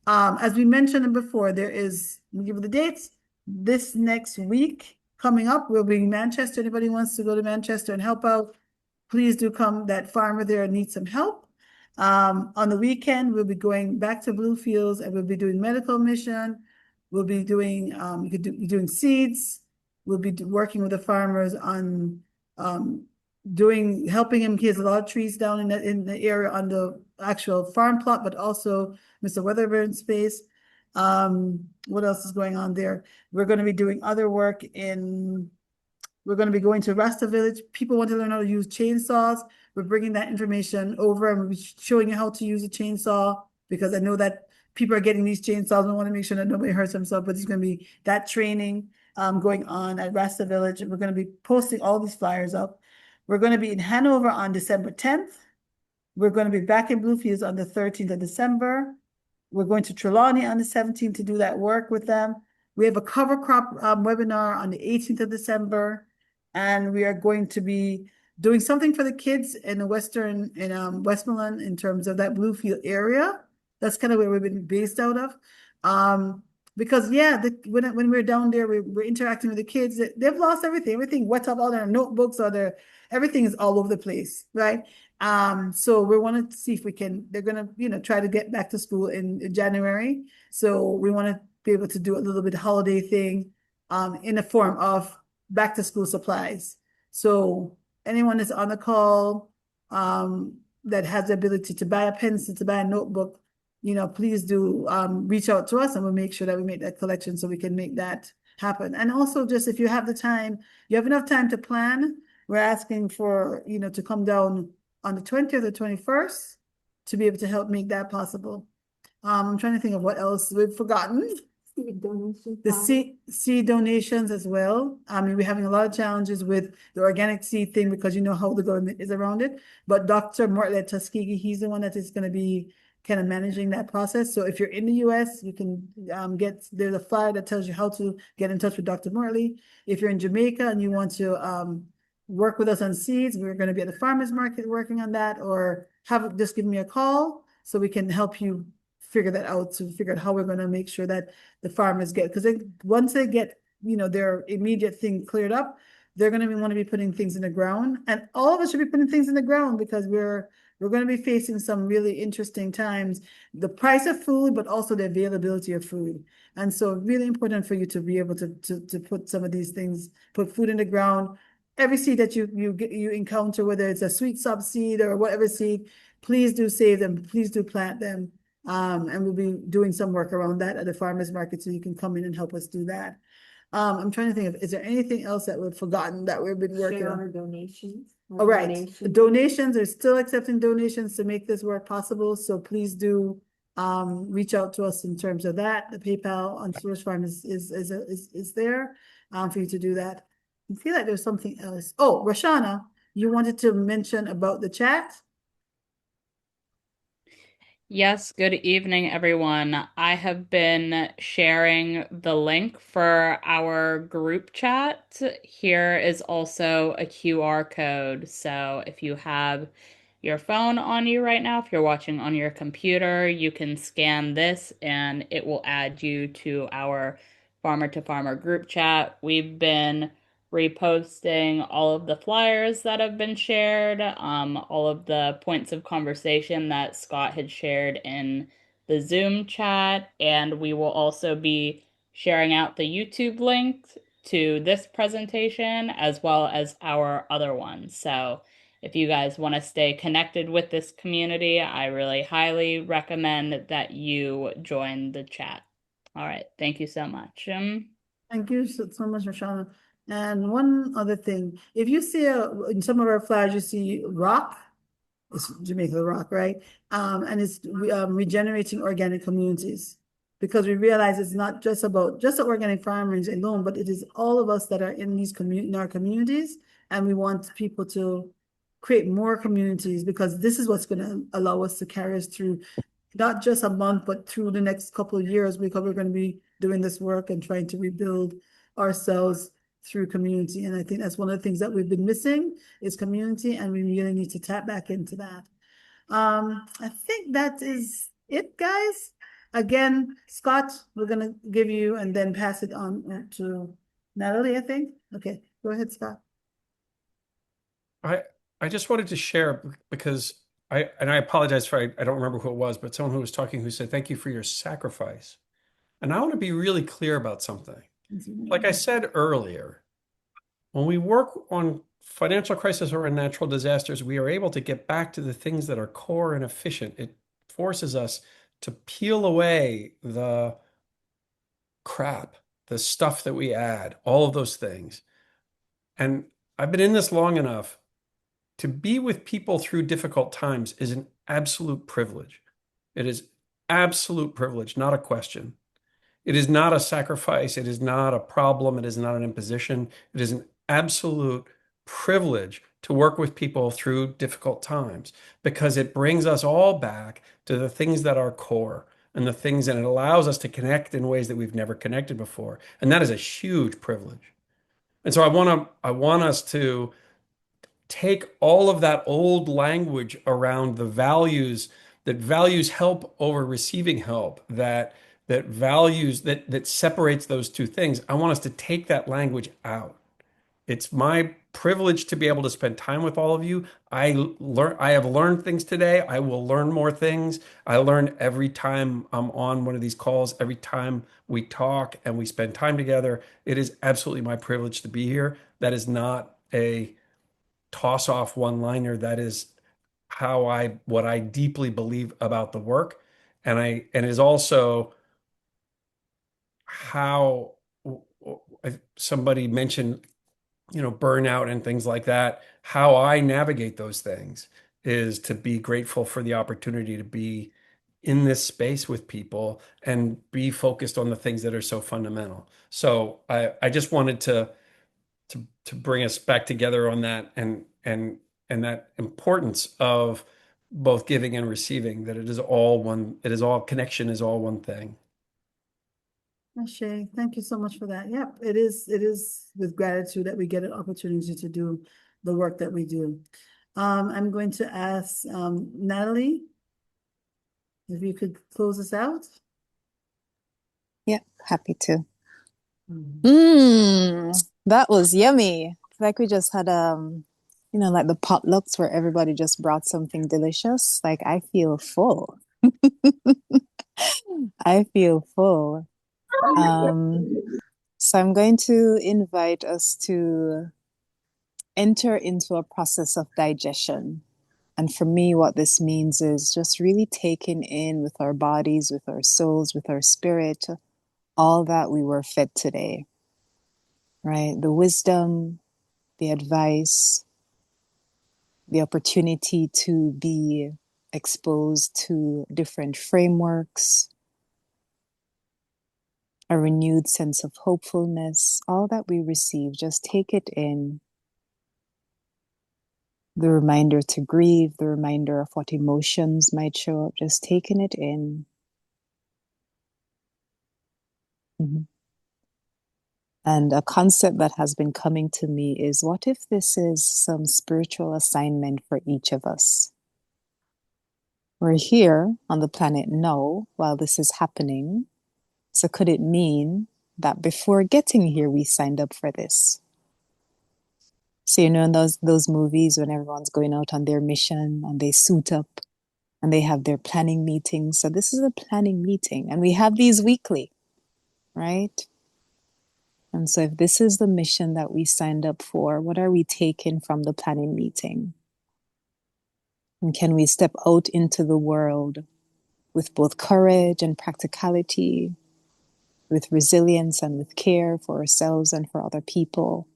As we mentioned before, let me give you the dates. This next week coming up, we'll be in Manchester. Anybody wants to go to Manchester and help out, please do come. That farmer there needs some help. On the weekend, we'll be going back to Bluefields and we'll be doing medical mission. We'll be doing, doing seeds. We'll be working with the farmers on helping him. He has a lot of trees down in the area on the actual farm plot, but also Mr. Weatherburn's space. What else is going on there? We're going to be doing other work we're going to be going to Rasta Village. People want to learn how to use chainsaws. We're bringing that information over and we're showing you how to use a chainsaw, because I know that people are getting these chainsaws. We want to make sure that nobody hurts themselves, but there's going to be that training going on at Rasta Village. And we're going to be posting all these flyers up. We're going to be in Hanover on December 10th. We're going to be back in Bluefields on the 13th of December. We're going to Trelawney on the 17th to do that work with them. We have a cover crop webinar on the 18th of December. And we are going to be doing something for the kids in the Westmoreland in terms of that Bluefield area. That's kind of where we've been based out of. Because when we're down there, we're interacting with the kids. They've lost everything. Everything wet up, all their notebooks, everything is all over the place, right? So we want to see if they're going to, try to get back to school in January. So we want to be able to do a little bit of holiday thing in the form of back to school supplies. So anyone that's on the call that has the ability to buy a pencil, to buy a notebook, please do reach out to us and we'll make sure that we make that collection so we can make that happen. And also just if you have the time, you have enough time to plan, we're asking for, to come down on the 20th or 21st to be able to help make that possible. I'm trying to think of what else we've forgotten. The seed donations as well. I mean, we're having a lot of challenges with the organic seed thing because you know how the government is around it. But Dr. Mortley at Tuskegee, he's the one that is going to be kind of managing that process. So if you're in the US, you can there's a flyer that tells you how to get in touch with Dr. Mortley. If you're in Jamaica and you want to work with us on seeds, we're going to be at the farmers market working on that, or just give me a call so we can help you figure that out, to figure out how we're going to make sure that the farmers get, because once they get their immediate thing cleared up, they're going to want to be putting things in the ground, and all of us should be putting things in the ground because we're going to be facing some really interesting times, the price of food, but also the availability of food. And so really important for you to be able to put some of these things, put food in the ground. Every seed that you encounter, whether it's a sweet sub seed or whatever seed, please do save them, please do plant them. And we'll be doing some work around that at the farmers market, so you can come in and help us do that. I'm trying to think is there anything else that we've forgotten that we've been working on? Donations. All right, donations are still accepting donations to make this work possible. So please do reach out to us in terms of that. The PayPal on Source Farm is there for you to do that. I feel like there's something else. Oh, Rashana, you wanted to mention about the chat? Yes, good evening, everyone. I have been sharing the link for our group chat. Here is also a QR code. So if you have your phone on you right now, if you're watching on your computer, you can scan this and it will add you to our farmer to farmer group chat. We've been reposting all of the flyers that have been shared, all of the points of conversation that Scott had shared in the Zoom chat, and we will also be sharing out the YouTube link to this presentation as well as our other ones. So if you guys want to stay connected with this community, I really highly recommend that you join the chat. All right, thank you so much. Thank you so much, Rashana. And one other thing, if you see in some of our flyers, you see rock, it's Jamaica rock, right? And it's regenerating organic communities, because we realize it's not just about just the organic farmers alone, but it is all of us that are in our communities, and we want people to create more communities, because this is what's going to allow us to carry us through not just a month, but through the next couple of years, because we're going to be doing this work and trying to rebuild ourselves through community. And I think that's one of the things that we've been missing is community, and we really need to tap back into that. I think that is it, guys. Again, Scott, we're gonna give you and then pass it on to Natalie, I think. Okay, go ahead, Scott. I just wanted to share because I apologize for I don't remember who it was, but someone who was talking who said thank you for your sacrifice. And I want to be really clear about something. Like I said earlier, when we work on financial crisis or in natural disasters, we are able to get back to the things that are core and efficient. It forces us to peel away the crap, the stuff that we add, all of those things. And I've been in this long enough to be with people through difficult times is an absolute privilege. It is absolute privilege, not a question. It is not a sacrifice. It is not a problem. It is not an imposition. It is an absolute privilege to work with people through difficult times because it brings us all back to the things that are core and the things, and it allows us to connect in ways that we've never connected before. And that is a huge privilege. And so I want us to take all of that old language around the values that values help over receiving help, that values that separates those two things. I want us to take that language out. It's my privilege to be able to spend time with all of you. I have learned things today. I will learn more things. I learn every time I'm on one of these calls, every time we talk and we spend time together. It is absolutely my privilege to be here. That is not a toss off one-liner. That is what I deeply believe about the work. And it is also how somebody mentioned, burnout and things like that. How I navigate those things is to be grateful for the opportunity to be in this space with people and be focused on the things that are so fundamental. So I just wanted to bring us back together on that and that importance of both giving and receiving, that it is all one, connection is all one thing. Shay, thank you so much for that. Yep, it is with gratitude that we get an opportunity to do the work that we do. I'm going to ask Natalie if you could close us out. Yeah, happy to. That was yummy. Like we just had like the potlucks where everybody just brought something delicious. Like I feel full. I feel full. So I'm going to invite us to enter into a process of digestion. And for me, what this means is just really taking in with our bodies, with our souls, with our spirit, all that we were fed today, right? The wisdom, the advice, the opportunity to be exposed to different frameworks, a renewed sense of hopefulness, all that we receive, just take it in. The reminder to grieve, the reminder of what emotions might show up, just taking it in. And a concept that has been coming to me is, what if this is some spiritual assignment for each of us? We're here on the planet now while this is happening. So could it mean that before getting here, we signed up for this? So, in those movies when everyone's going out on their mission and they suit up and they have their planning meetings. So this is a planning meeting and we have these weekly, right? And so if this is the mission that we signed up for, what are we taking from the planning meeting? And can we step out into the world with both courage and practicality, with resilience and with care for ourselves and for other people?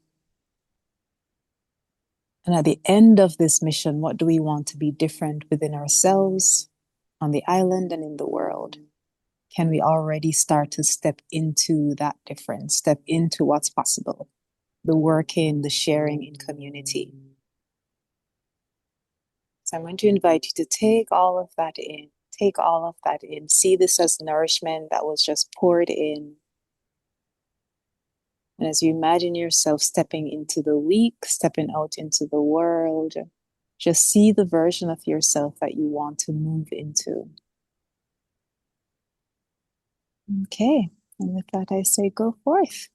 And at the end of this mission, what do we want to be different within ourselves, on the island, and in the world? Can we already start to step into that difference, step into what's possible, the working, the sharing in community? So I'm going to invite you to take all of that in, see this as nourishment that was just poured in, And as you imagine yourself stepping into the week, stepping out into the world, just see the version of yourself that you want to move into. Okay. And with that, I say go forth.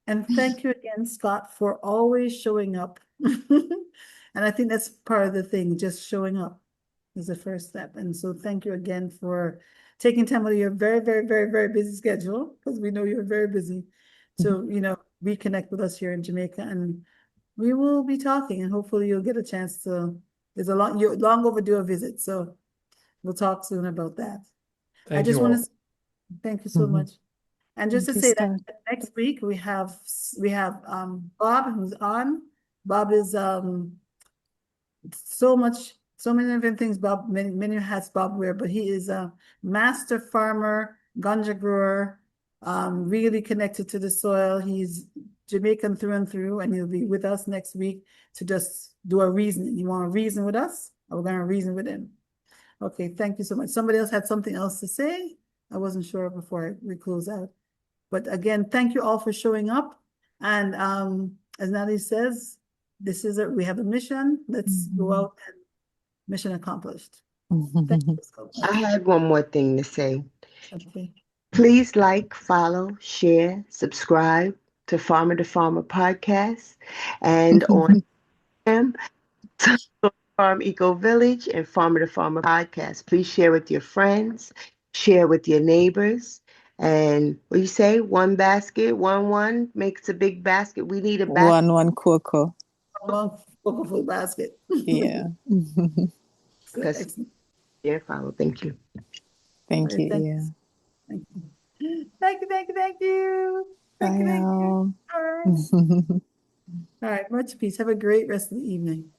And thank you again, Scott, for always showing up. And I think that's part of the thing, just showing up is the first step. And so thank you again for taking time out of your very, very, very, very busy schedule, because we know you're very busy, to, reconnect with us here in Jamaica. And we will be talking, and hopefully you'll get a chance to, you're long overdue a visit. So we'll talk soon about that. I Thank just you want all. to thank you so much. And just Thank to you, say Scott. that next week we have Bob who's on. Bob is so many different things Bob, many hats Bob wear, but he is a master farmer, ganja grower, really connected to the soil. He's Jamaican through and through, and he'll be with us next week to just do a reasoning. You want to reason with us? Or we're going to reason with him. Okay, thank you so much. Somebody else had something else to say? I wasn't sure before we close out. But again, thank you all for showing up. And as Natalie says, we have a mission. Let's go out and mission accomplished. Thank you so much. I had one more thing to say. Okay. Please like, follow, share, subscribe to Farmer to Farmer podcast, and on Farm Eco Village and Farmer to Farmer podcast. Please share with your friends, share with your neighbors. And what do you say? One basket, one makes a big basket. We need a basket. One cocoa. One full basket. Yeah. Excellent. Yeah, follow. Thank you. Thank you, Thank yeah. you. Thank you. Thank you. Thank you. Thank you. Bye, Thank you. all. All right. All right. Much peace. Have a great rest of the evening.